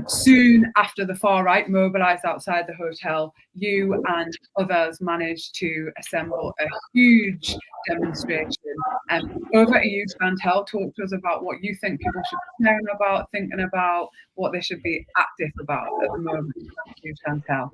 soon after the far right mobilised outside the hotel, you and others managed to assemble a huge demonstration. Over to you, Chantal. Talk to us about what you think people should be caring about, thinking about, what they should be active about at the moment. Thank you, Chantal.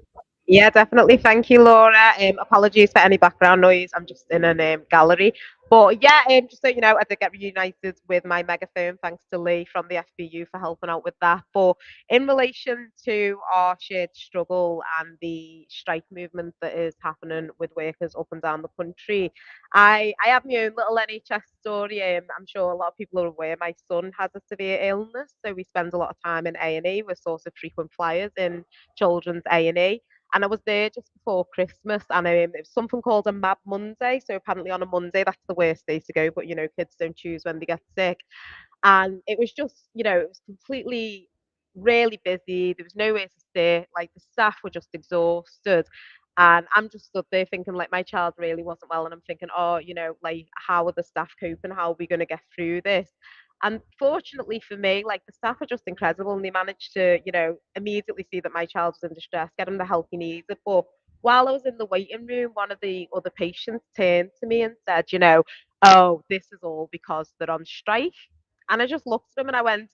Yeah, definitely. Thank you, Laura. Apologies for any background noise. I'm just in a gallery. But yeah, just so you know, I did get reunited with my megaphone, thanks to Lee from the FBU for helping out with that. But in relation to our shared struggle and the strike movement that is happening with workers up and down the country, I have my own little NHS story. I'm sure a lot of people are aware my son has a severe illness, so we spend a lot of time in A&E. We're sort of frequent flyers in children's A&E. And I was there just before Christmas, and it was something called a Mad Monday. So apparently on a Monday, that's the worst day to go. But you know, kids don't choose when they get sick. And it was just, you know, it was completely really busy. There was nowhere to stay. Like the staff were just exhausted. And I'm just stood there thinking, like, my child really wasn't well. And I'm thinking, oh, you know, like, how are the staff coping? How are we going to get through this? And fortunately for me, like, the staff are just incredible. And they managed to, you know, immediately see that my child was in distress, get him the help he needed. But while I was in the waiting room, one of the other patients turned to me and said, you know, oh, this is all because they're on strike. And I just looked at him and I went,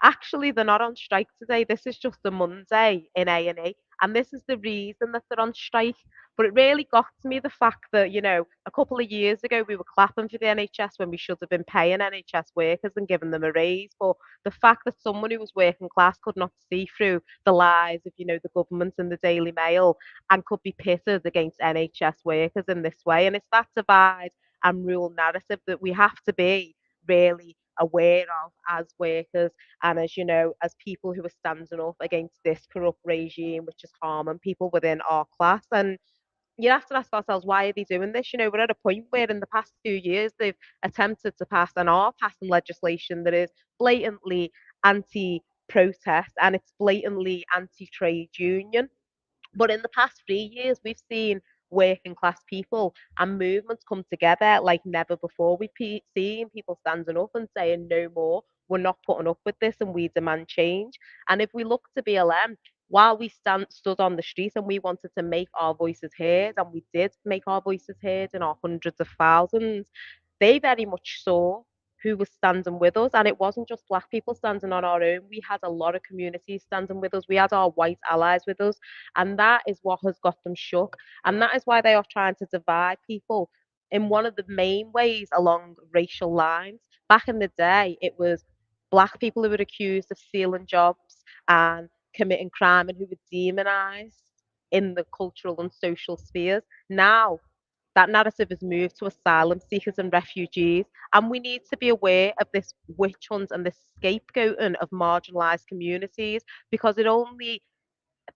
actually, they're not on strike today. This is just a Monday in A&E. And this is the reason that they're on strike. But it really got to me the fact that, you know, a couple of years ago, we were clapping for the NHS when we should have been paying NHS workers and giving them a raise. But the fact that someone who was working class could not see through the lies of, you know, the government and the Daily Mail and could be pitted against NHS workers in this way. And it's that divide and rule narrative that we have to be really aware of as workers and as, you know, as people who are standing up against this corrupt regime which is harming people within our class. And you have to ask ourselves, why are they doing this? You know, we're at a point where in the past 2 years they've attempted to pass and are passing legislation that is blatantly anti-protest and it's blatantly anti-trade union. But in the past 3 years, we've seen working class people and movements come together like never before. We've seen people standing up and saying, no more, we're not putting up with this and we demand change. And if we look to BLM, while we stood on the street and we wanted to make our voices heard, and we did make our voices heard in our hundreds of thousands, they very much saw who was standing with us. And it wasn't just Black people standing on our own. We had a lot of communities standing with us. We had our white allies with us. And that is what has got them shook. And that is why they are trying to divide people in one of the main ways along racial lines. Back in the day, it was Black people who were accused of stealing jobs and committing crime and who were demonized in the cultural and social spheres. Now, that narrative has moved to asylum seekers and refugees, and we need to be aware of this witch hunt and this scapegoating of marginalized communities, because it only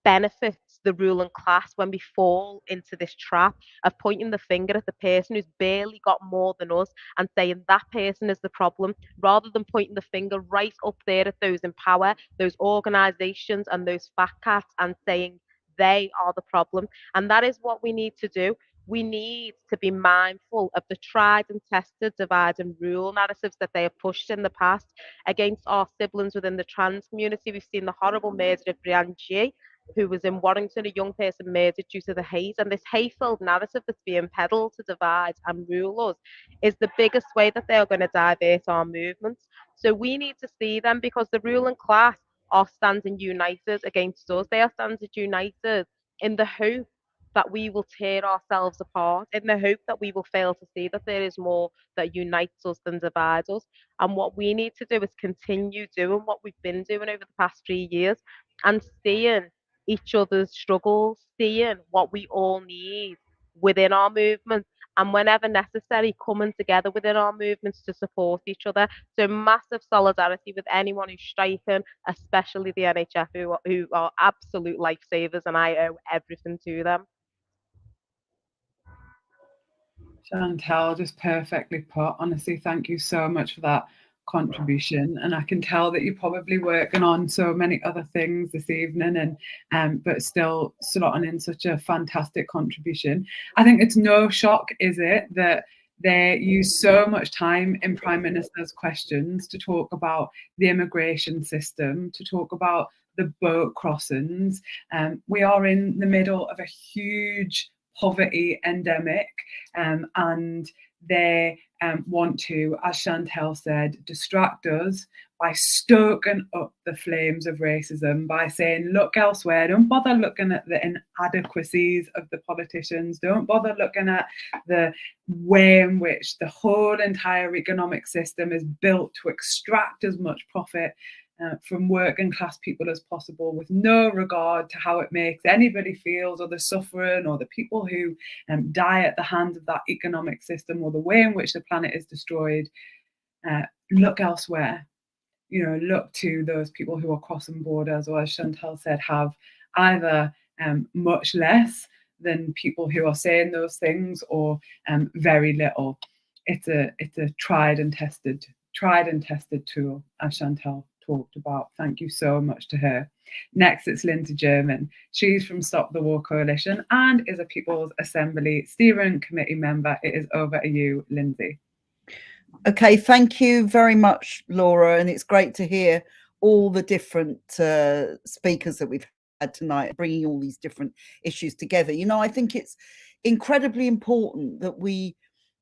benefits the ruling class when we fall into this trap of pointing the finger at the person who's barely got more than us and saying that person is the problem, rather than pointing the finger right up there at those in power, those organizations and those fat cats, and saying they are the problem. And that is what we need to do. We need to be mindful of the tried and tested divide and rule narratives that they have pushed in the past against our siblings within the trans community. We've seen the horrible murder of Brianne G, who was in Warrington, a young person murdered due to the hate. And this hate-filled narrative that's being peddled to divide and rule us is the biggest way that they are going to divert our movements. So we need to see them, because the ruling class are standing united against us. They are standing united in the hope that we will tear ourselves apart, in the hope that we will fail to see that there is more that unites us than divides us. And what we need to do is continue doing what we've been doing over the past 3 years and seeing each other's struggles, seeing what we all need within our movement, and whenever necessary, coming together within our movements to support each other. So massive solidarity with anyone who's striking, especially the NHF, who are absolute lifesavers, and I owe everything to them. Chantal, just perfectly put. Honestly, thank you so much for that contribution. And I can tell that you're probably working on so many other things this evening, and but still slotting in such a fantastic contribution. I think it's no shock, is it, that they use so much time in Prime Minister's questions to talk about the immigration system, to talk about the boat crossings. We are in the middle of a huge poverty endemic, and they want to, as Chantal said, distract us by stoking up the flames of racism, by saying, look elsewhere, don't bother looking at the inadequacies of the politicians, don't bother looking at the way in which the whole entire economic system is built to extract as much profit from working class people as possible, with no regard to how it makes anybody feel, or the suffering, or the people who die at the hands of that economic system, or the way in which the planet is destroyed. Look elsewhere. You know, look to those people who are crossing borders, or as Chantal said, have either much less than people who are saying those things, or very little. It's a tried and tested tool, as Chantal talked about. Thank you so much to her. Next, it's Lindsay German. She's from Stop the War Coalition and is a People's Assembly Steering Committee member. It is over to you, Lindsay. Okay, thank you very much, Laura. And it's great to hear all the different speakers that we've had tonight, bringing all these different issues together. You know, I think it's incredibly important that we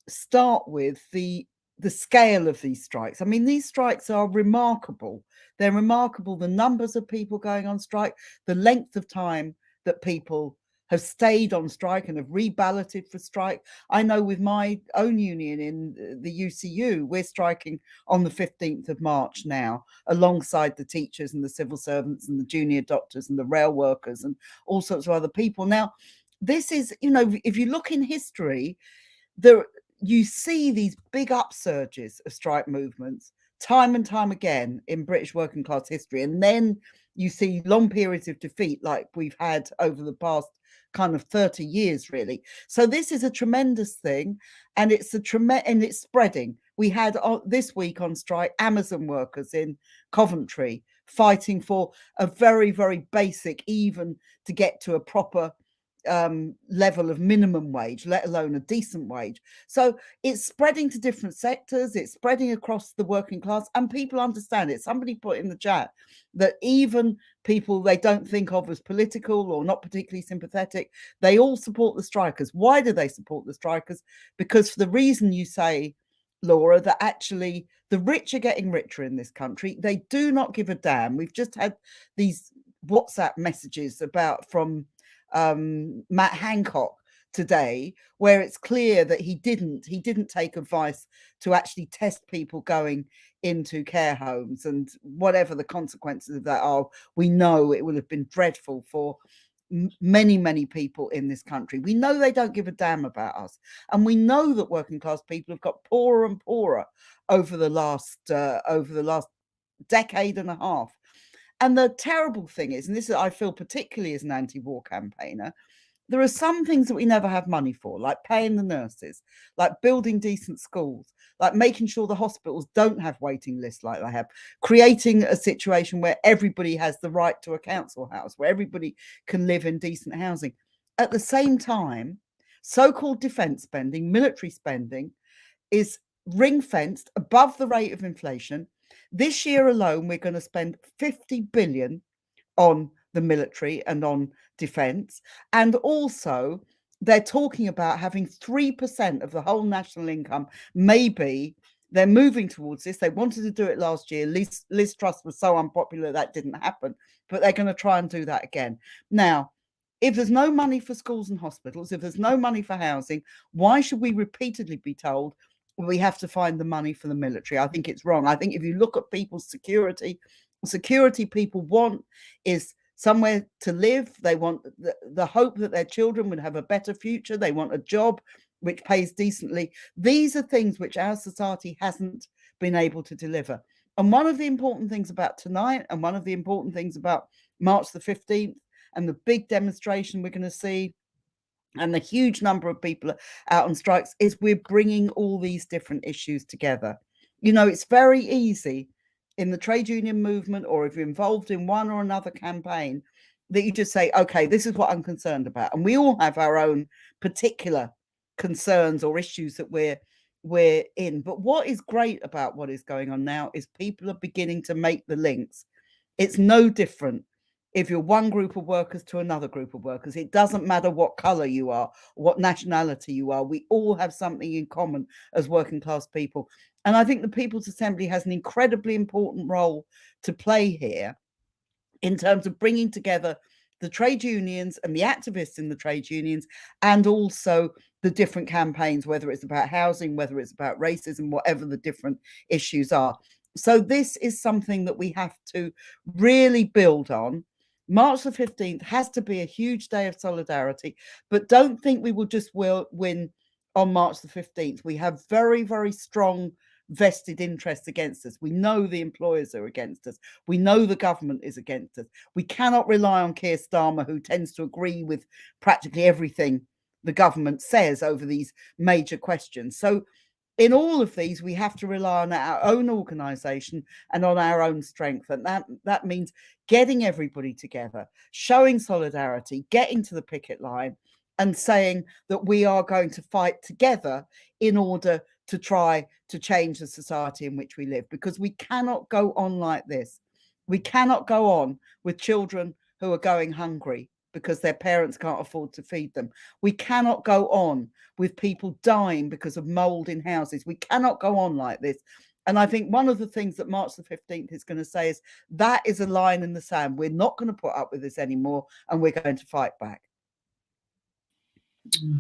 start with the scale of these strikes. I mean, these strikes are remarkable. They're remarkable, the numbers of people going on strike, the length of time that people have stayed on strike and have reballoted for strike. I know with my own union in the UCU, we're striking on the 15th of March now, alongside the teachers and the civil servants and the junior doctors and the rail workers and all sorts of other people. Now, this is, you know, if you look in history, you see these big upsurges of strike movements time and time again in British working class history. And then you see long periods of defeat like we've had over the past kind of 30 years, really. So this is a tremendous thing, and it's and it's spreading. We had this week on strike Amazon workers in Coventry fighting for a very, very basic, even to get to a proper level of minimum wage, let alone a decent wage. So it's spreading to different sectors, it's spreading across the working class, and people understand it. Somebody put in the chat that even people they don't think of as political or not particularly sympathetic, they all support the strikers. Why do they support the strikers? Because for the reason you say, Laura, that actually the rich are getting richer in this country. They do not give a damn. We've just had these WhatsApp messages from Matt Hancock today, where it's clear that he didn't take advice to actually test people going into care homes, and whatever the consequences of that are, we know it will have been dreadful for many people in this country. We know they don't give a damn about us, and we know that working class people have got poorer and poorer over the last decade and a half. And the terrible thing is, and this is, I feel particularly as an anti-war campaigner, there are some things that we never have money for, like paying the nurses, like building decent schools, like making sure the hospitals don't have waiting lists like they have, creating a situation where everybody has the right to a council house, where everybody can live in decent housing. At the same time, so-called defence spending, military spending, is ring-fenced above the rate of inflation. This year alone, we're going to spend 50 billion on the military and on defence. And also, they're talking about having 3% of the whole national income. Maybe they're moving towards this. They wanted to do it last year. Liz Truss was so unpopular that didn't happen, but they're going to try and do that again. Now, if there's no money for schools and hospitals, if there's no money for housing, why should we repeatedly be told we have to find the money for the military? I think it's wrong. I think if you look at people's security people want is somewhere to live. They want the hope that their children would have a better future. They want a job which pays decently. These are things which our society hasn't been able to deliver. And one of the important things about tonight, and one of the important things about March the 15th and the big demonstration we're going to see, and the huge number of people out on strikes, is we're bringing all these different issues together. You know, it's very easy in the trade union movement, or if you're involved in one or another campaign, that you just say, okay, this is what I'm concerned about. And we all have our own particular concerns or issues that we're in. But what is great about what is going on now is people are beginning to make the links. It's no different if you're one group of workers to another group of workers. It doesn't matter what color you are, what nationality you are. We all have something in common as working class people. And I think the People's Assembly has an incredibly important role to play here in terms of bringing together the trade unions and the activists in the trade unions, and also the different campaigns, whether it's about housing, whether it's about racism, whatever the different issues are. So this is something that we have to really build on. March the 15th has to be a huge day of solidarity, but don't think we will just win on March the 15th. We have very, very strong vested interests against us. We know the employers are against us. We know the government is against us. We cannot rely on Keir Starmer, who tends to agree with practically everything the government says over these major questions. So in all of these, we have to rely on our own organisation and on our own strength. And that means getting everybody together, showing solidarity, getting to the picket line and saying that we are going to fight together in order to try to change the society in which we live, because we cannot go on like this. We cannot go on with children who are going hungry because their parents can't afford to feed them. We cannot go on with people dying because of mold in houses. We cannot go on like this. And I think one of the things that March the 15th is going to say is that is a line in the sand. We're not going to put up with this anymore, and we're going to fight back.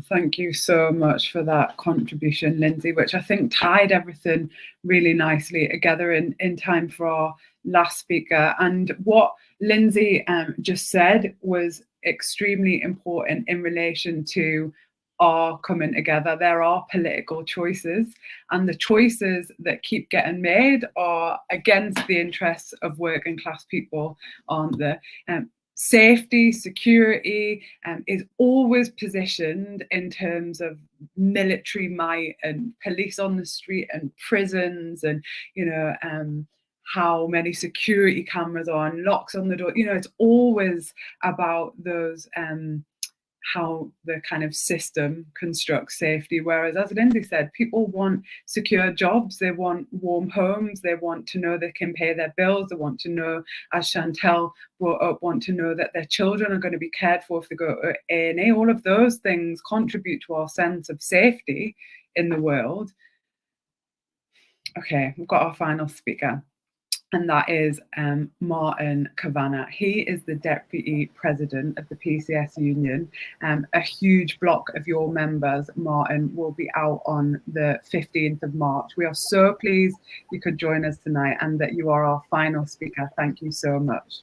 Thank you so much for that contribution, Lindsay, which I think tied everything really nicely together in time for our last speaker. And what Lindsay just said was extremely important in relation to our coming together. There are political choices, and the choices that keep getting made are against the interests of working class people, aren't they? Safety, security is always positioned in terms of military might and police on the street and prisons and, you know, how many security cameras are and locks on the door. You know, it's always about those, how the kind of system constructs safety. Whereas, as Lindsay said, people want secure jobs, they want warm homes, they want to know they can pay their bills, they want to know, as Chantel brought up, want to know that their children are going to be cared for if they go to A&E. All of those things contribute to our sense of safety in the world. Okay, we've got our final speaker. and that is Martin Kavanagh. He is the Deputy President of the PCS Union. A huge block of your members, Martin, will be out on the 15th of March. We are so pleased you could join us tonight and that you are our final speaker. Thank you so much.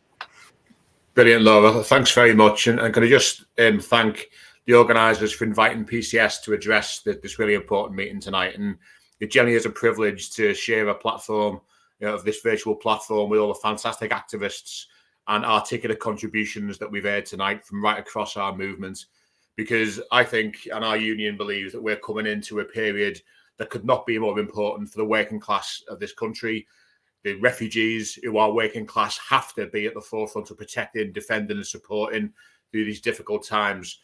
Brilliant, Laura. Thanks very much. And can I just thank the organisers for inviting PCS to address this really important meeting tonight. And it generally is a privilege to share a platform, of this virtual platform with all the fantastic activists and articulate contributions that we've heard tonight from right across our movement. Because I think, and our union believes, that we're coming into a period that could not be more important for the working class of this country. The refugees who are working class have to be at the forefront of protecting, defending and supporting through these difficult times.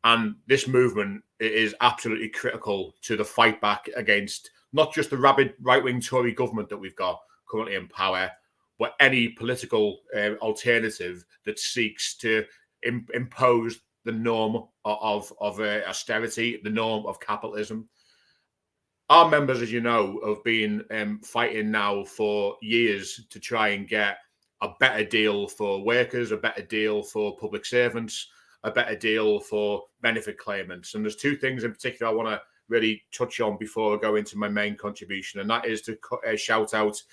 And this movement is absolutely critical to the fight back against not just the rabid right-wing Tory government that we've got currently in power, but any political alternative that seeks to impose the norm of austerity, the norm of capitalism. Our members, as you know, have been fighting now for years to try and get a better deal for workers, a better deal for public servants, a better deal for benefit claimants. And there's two things in particular I want to really touch on before I go into my main contribution, and that is to shout out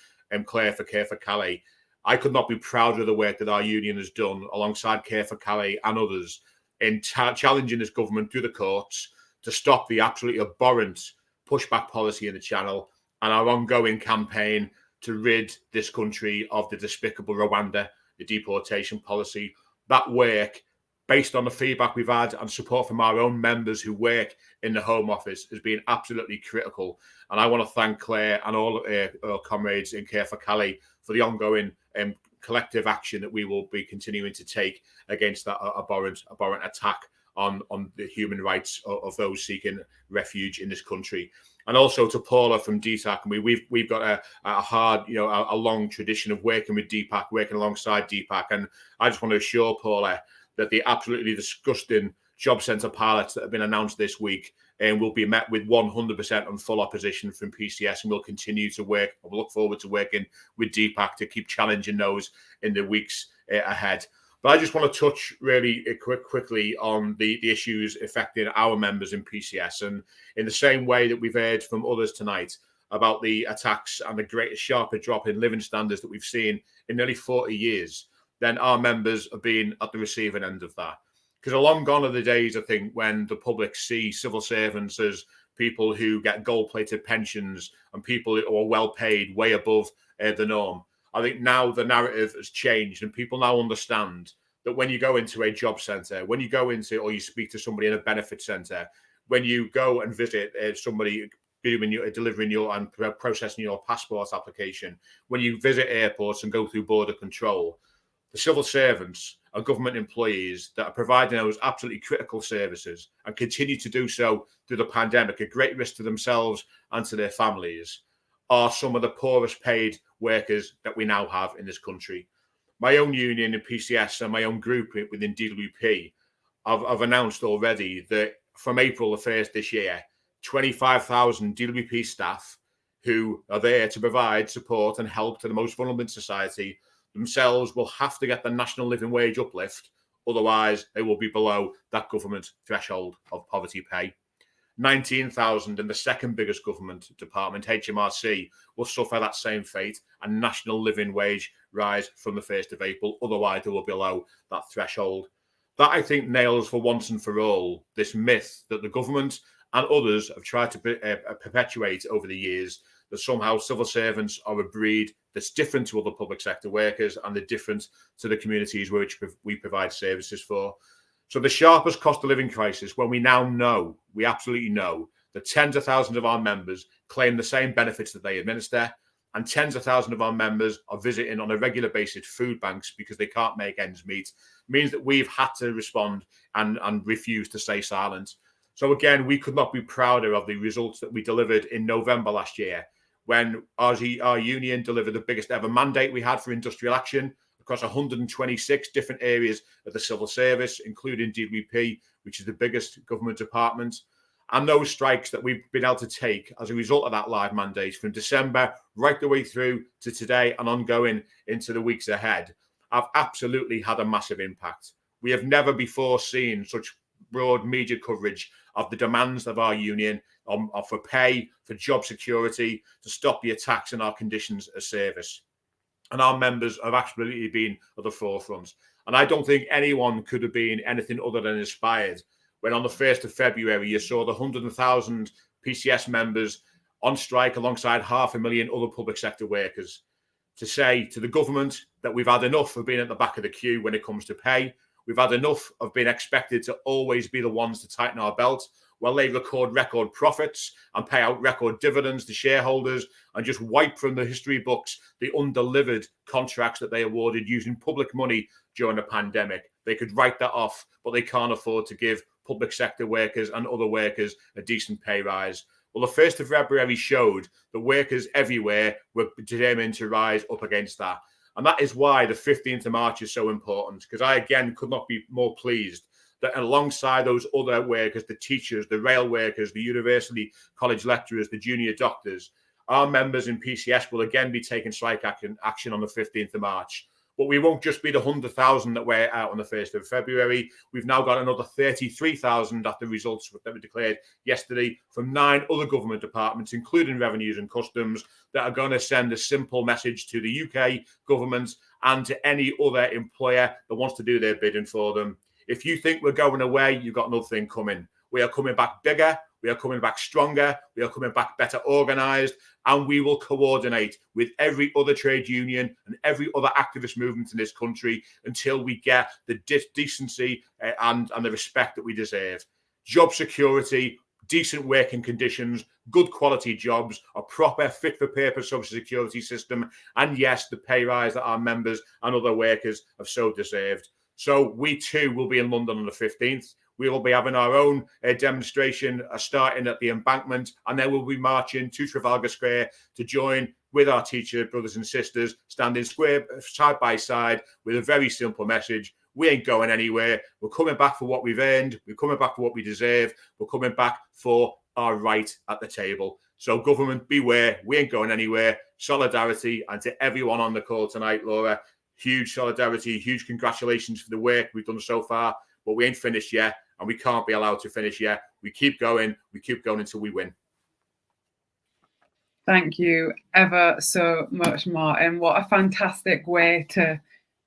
Claire for Calais. I could not be prouder of the work that our union has done alongside Care for Calais and others in challenging this government through the courts to stop the absolutely abhorrent pushback policy in the Channel and our ongoing campaign to rid this country of the despicable Rwanda, the deportation policy. That work, based on the feedback we've had and support from our own members who work in the Home Office, has been absolutely critical. And I want to thank Claire and all our comrades in Care for Calais for the ongoing collective action that we will be continuing to take against that abhorrent attack on the human rights of those seeking refuge in this country. And also to Paula from DPAC. And we've got a hard, a long tradition of working with DPAC, working alongside DPAC. And I just want to assure Paula that the absolutely disgusting job centre pilots that have been announced this week will be met with 100% and full opposition from PCS, and we'll continue to work. We'll look forward to working with DPAC to keep challenging those in the weeks ahead. But I just want to touch really quickly on the issues affecting our members in PCS. And in the same way that we've heard from others tonight about the attacks and the greatest sharper drop in living standards that we've seen in nearly 40 years, then our members have been at the receiving end of that. Because long gone are the days, I think, when the public see civil servants as people who get gold-plated pensions and people who are well paid way above the norm. I think now the narrative has changed and people now understand that when you go into a job centre, when you go into or you speak to somebody in a benefit centre, when you go and visit somebody delivering your and processing your passport application, when you visit airports and go through border control, the civil servants are government employees that are providing those absolutely critical services and continue to do so through the pandemic, at great risk to themselves and to their families, are some of the poorest paid workers that we now have in this country. My own union in PCS and my own group within DWP have announced already that from April the 1st this year, 25,000 DWP staff who are there to provide support and help to the most vulnerable in society themselves will have to get the national living wage uplift. Otherwise, they will be below that government threshold of poverty pay. 19,000 in the second biggest government department, HMRC, will suffer that same fate and national living wage rise from the 1st of April. Otherwise, they will be below that threshold. That, I think, nails for once and for all this myth that the government and others have tried to perpetuate over the years, that somehow civil servants are a breed that's different to other public sector workers and they're different to the communities which we provide services for. So the sharpest cost of living crisis, when we now know, we absolutely know, that tens of thousands of our members claim the same benefits that they administer, and tens of thousands of our members are visiting on a regular basis food banks because they can't make ends meet, means that we've had to respond and refuse to stay silent. So again, we could not be prouder of the results that we delivered in November last year, when our union delivered the biggest ever mandate we had for industrial action across 126 different areas of the civil service, including DWP, which is the biggest government department. And those strikes that we've been able to take as a result of that live mandate from December right the way through to today and ongoing into the weeks ahead have absolutely had a massive impact. We have never before seen such broad media coverage of the demands of our union for pay, for job security, to stop the attacks on our conditions of service. And our members have absolutely been at the forefront. And I don't think anyone could have been anything other than inspired when on the 1st of February, you saw the 100,000 PCS members on strike alongside 500,000 other public sector workers, to say to the government that we've had enough of being at the back of the queue when it comes to pay. We've had enough of being expected to always be the ones to tighten our belt while they record profits and pay out record dividends to shareholders and just wipe from the history books the undelivered contracts that they awarded using public money during the pandemic. They could write that off, but they can't afford to give public sector workers and other workers a decent pay rise. Well, the 1st of February showed that workers everywhere were determined to rise up against that. And that is why the 15th of March is so important, because I, again, could not be more pleased that alongside those other workers, the teachers, the rail workers, the university college lecturers, the junior doctors, our members in PCS will again be taking strike action on the 15th of March. But we won't just be the 100,000 that were out on the 1st of February. We've now got another 33,000 after results that were declared yesterday from 9 other government departments, including Revenues and Customs, that are going to send a simple message to the UK government and to any other employer that wants to do their bidding for them. If you think we're going away, you've got nothing coming. We are coming back bigger. We are coming back stronger. We are coming back better organised. And we will coordinate with every other trade union and every other activist movement in this country until we get the decency and the respect that we deserve. Job security, decent working conditions, good quality jobs, a proper fit-for-purpose social security system, and yes, the pay rise that our members and other workers have so deserved. So we too will be in London on the 15th. We will be having our own demonstration starting at the embankment, and then we'll be marching to Trafalgar Square to join with our teacher brothers and sisters, standing square side by side with a very simple message. We ain't going anywhere. We're coming back for what we've earned. We're coming back for what we deserve. We're coming back for our right at the table. So government, beware. We ain't going anywhere. Solidarity. And to everyone on the call tonight, Laura, huge solidarity, huge congratulations for the work we've done so far. But we ain't finished yet, and we can't be allowed to finish yet. We keep going until we win. Thank you ever so much, Martin. What a fantastic way to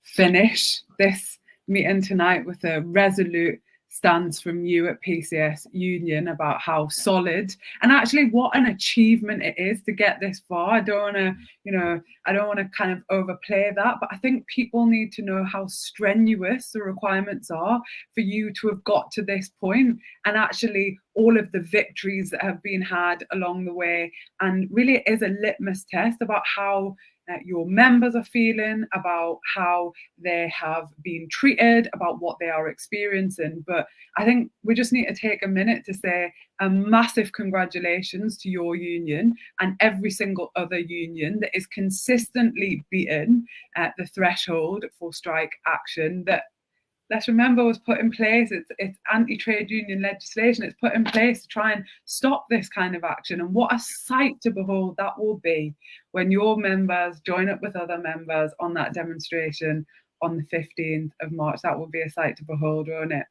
finish this meeting tonight, with a resolute stance from you at PCS Union about how solid and actually what an achievement it is to get this far. I don't want to kind of overplay that, but I think people need to know how strenuous the requirements are for you to have got to this point, and actually all of the victories that have been had along the way. And really it is a litmus test about how your members are feeling, about how they have been treated, about what they are experiencing. But I think we just need to take a minute to say a massive congratulations to your union and every single other union that is consistently beating the threshold for strike action that, let's remember, was put in place. It's anti-trade union legislation. It's put in place to try and stop this kind of action. And what a sight to behold that will be when your members join up with other members on that demonstration on the 15th of March. That will be a sight to behold, won't it?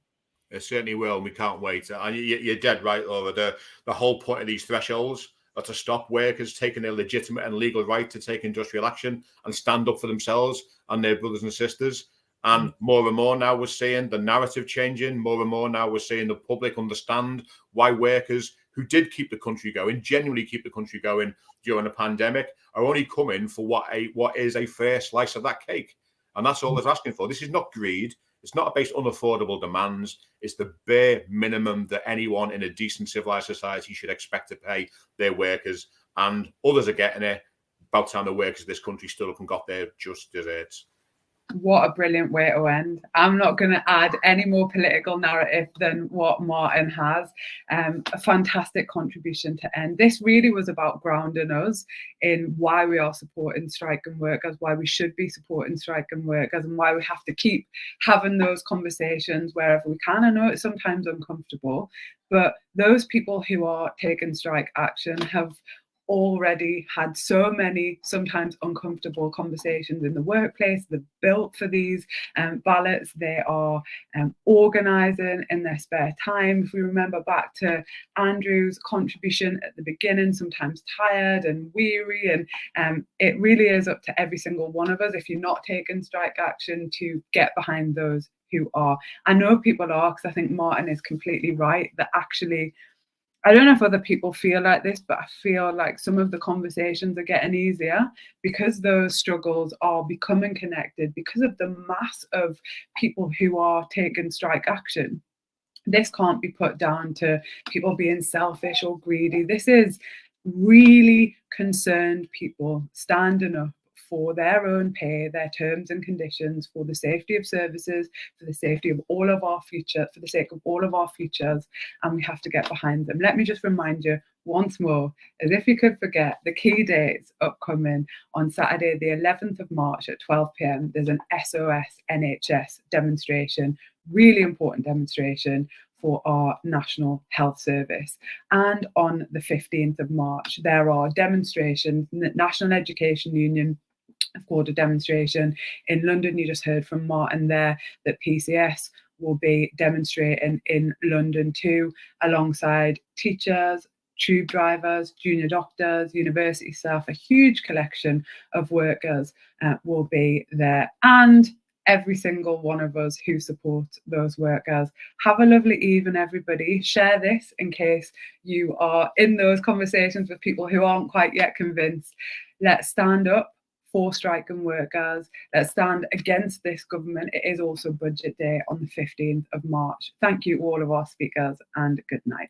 It certainly will. And we can't wait. And you're dead right, Laura. The whole point of these thresholds are to stop workers taking their legitimate and legal right to take industrial action and stand up for themselves and their brothers and sisters. And more now we're seeing the narrative changing. More and more now we're seeing the public understand why workers who did keep the country going, genuinely keep the country going during the pandemic, are only coming for what is a fair slice of that cake. And that's all they're asking for. This is not greed. It's not based on unaffordable demands. It's the bare minimum that anyone in a decent civilized society should expect to pay their workers. And others are getting it. About time the workers of this country stood up and got their just desserts. what a brilliant way to end. I'm not going to add any more political narrative than what Martin has. A fantastic contribution to end. This really was about grounding us in why we are supporting striking workers, why we should be supporting striking workers, and why we have to keep having those conversations wherever we can. I know it's sometimes uncomfortable, but those people who are taking strike action have already had so many sometimes uncomfortable conversations in the workplace. They're built for these ballots. They are organising in their spare time. If we remember back to Andrew's contribution at the beginning, sometimes tired and weary, and it really is up to every single one of us, if you're not taking strike action, to get behind those who are. I know people are, because I think Martin is completely right, that actually, I don't know if other people feel like this, but I feel like some of the conversations are getting easier because those struggles are becoming connected, because of the mass of people who are taking strike action. This can't be put down to people being selfish or greedy. This is really concerned people standing up for their own pay, their terms and conditions, for the safety of services, for the safety of all of our future, for the sake of all of our futures, and we have to get behind them. Let me just remind you once more, as if you could forget, the key dates upcoming. On Saturday, the 11th of March at 12 p.m, there's an SOS NHS demonstration, really important demonstration for our National Health Service. And on the 15th of March, there are demonstrations. The National Education Union have called a demonstration in London. You just heard from Martin there that PCS will be demonstrating in London too, alongside teachers, tube drivers, junior doctors, university staff. A huge collection of workers will be there, and every single one of us who support those workers. Have a lovely evening, everybody. Share this in case you are in those conversations with people who aren't quite yet convinced. Let's stand up for striking workers. Let's stand against this government. It is also budget day on the 15th of March. Thank you, all of our speakers, and good night.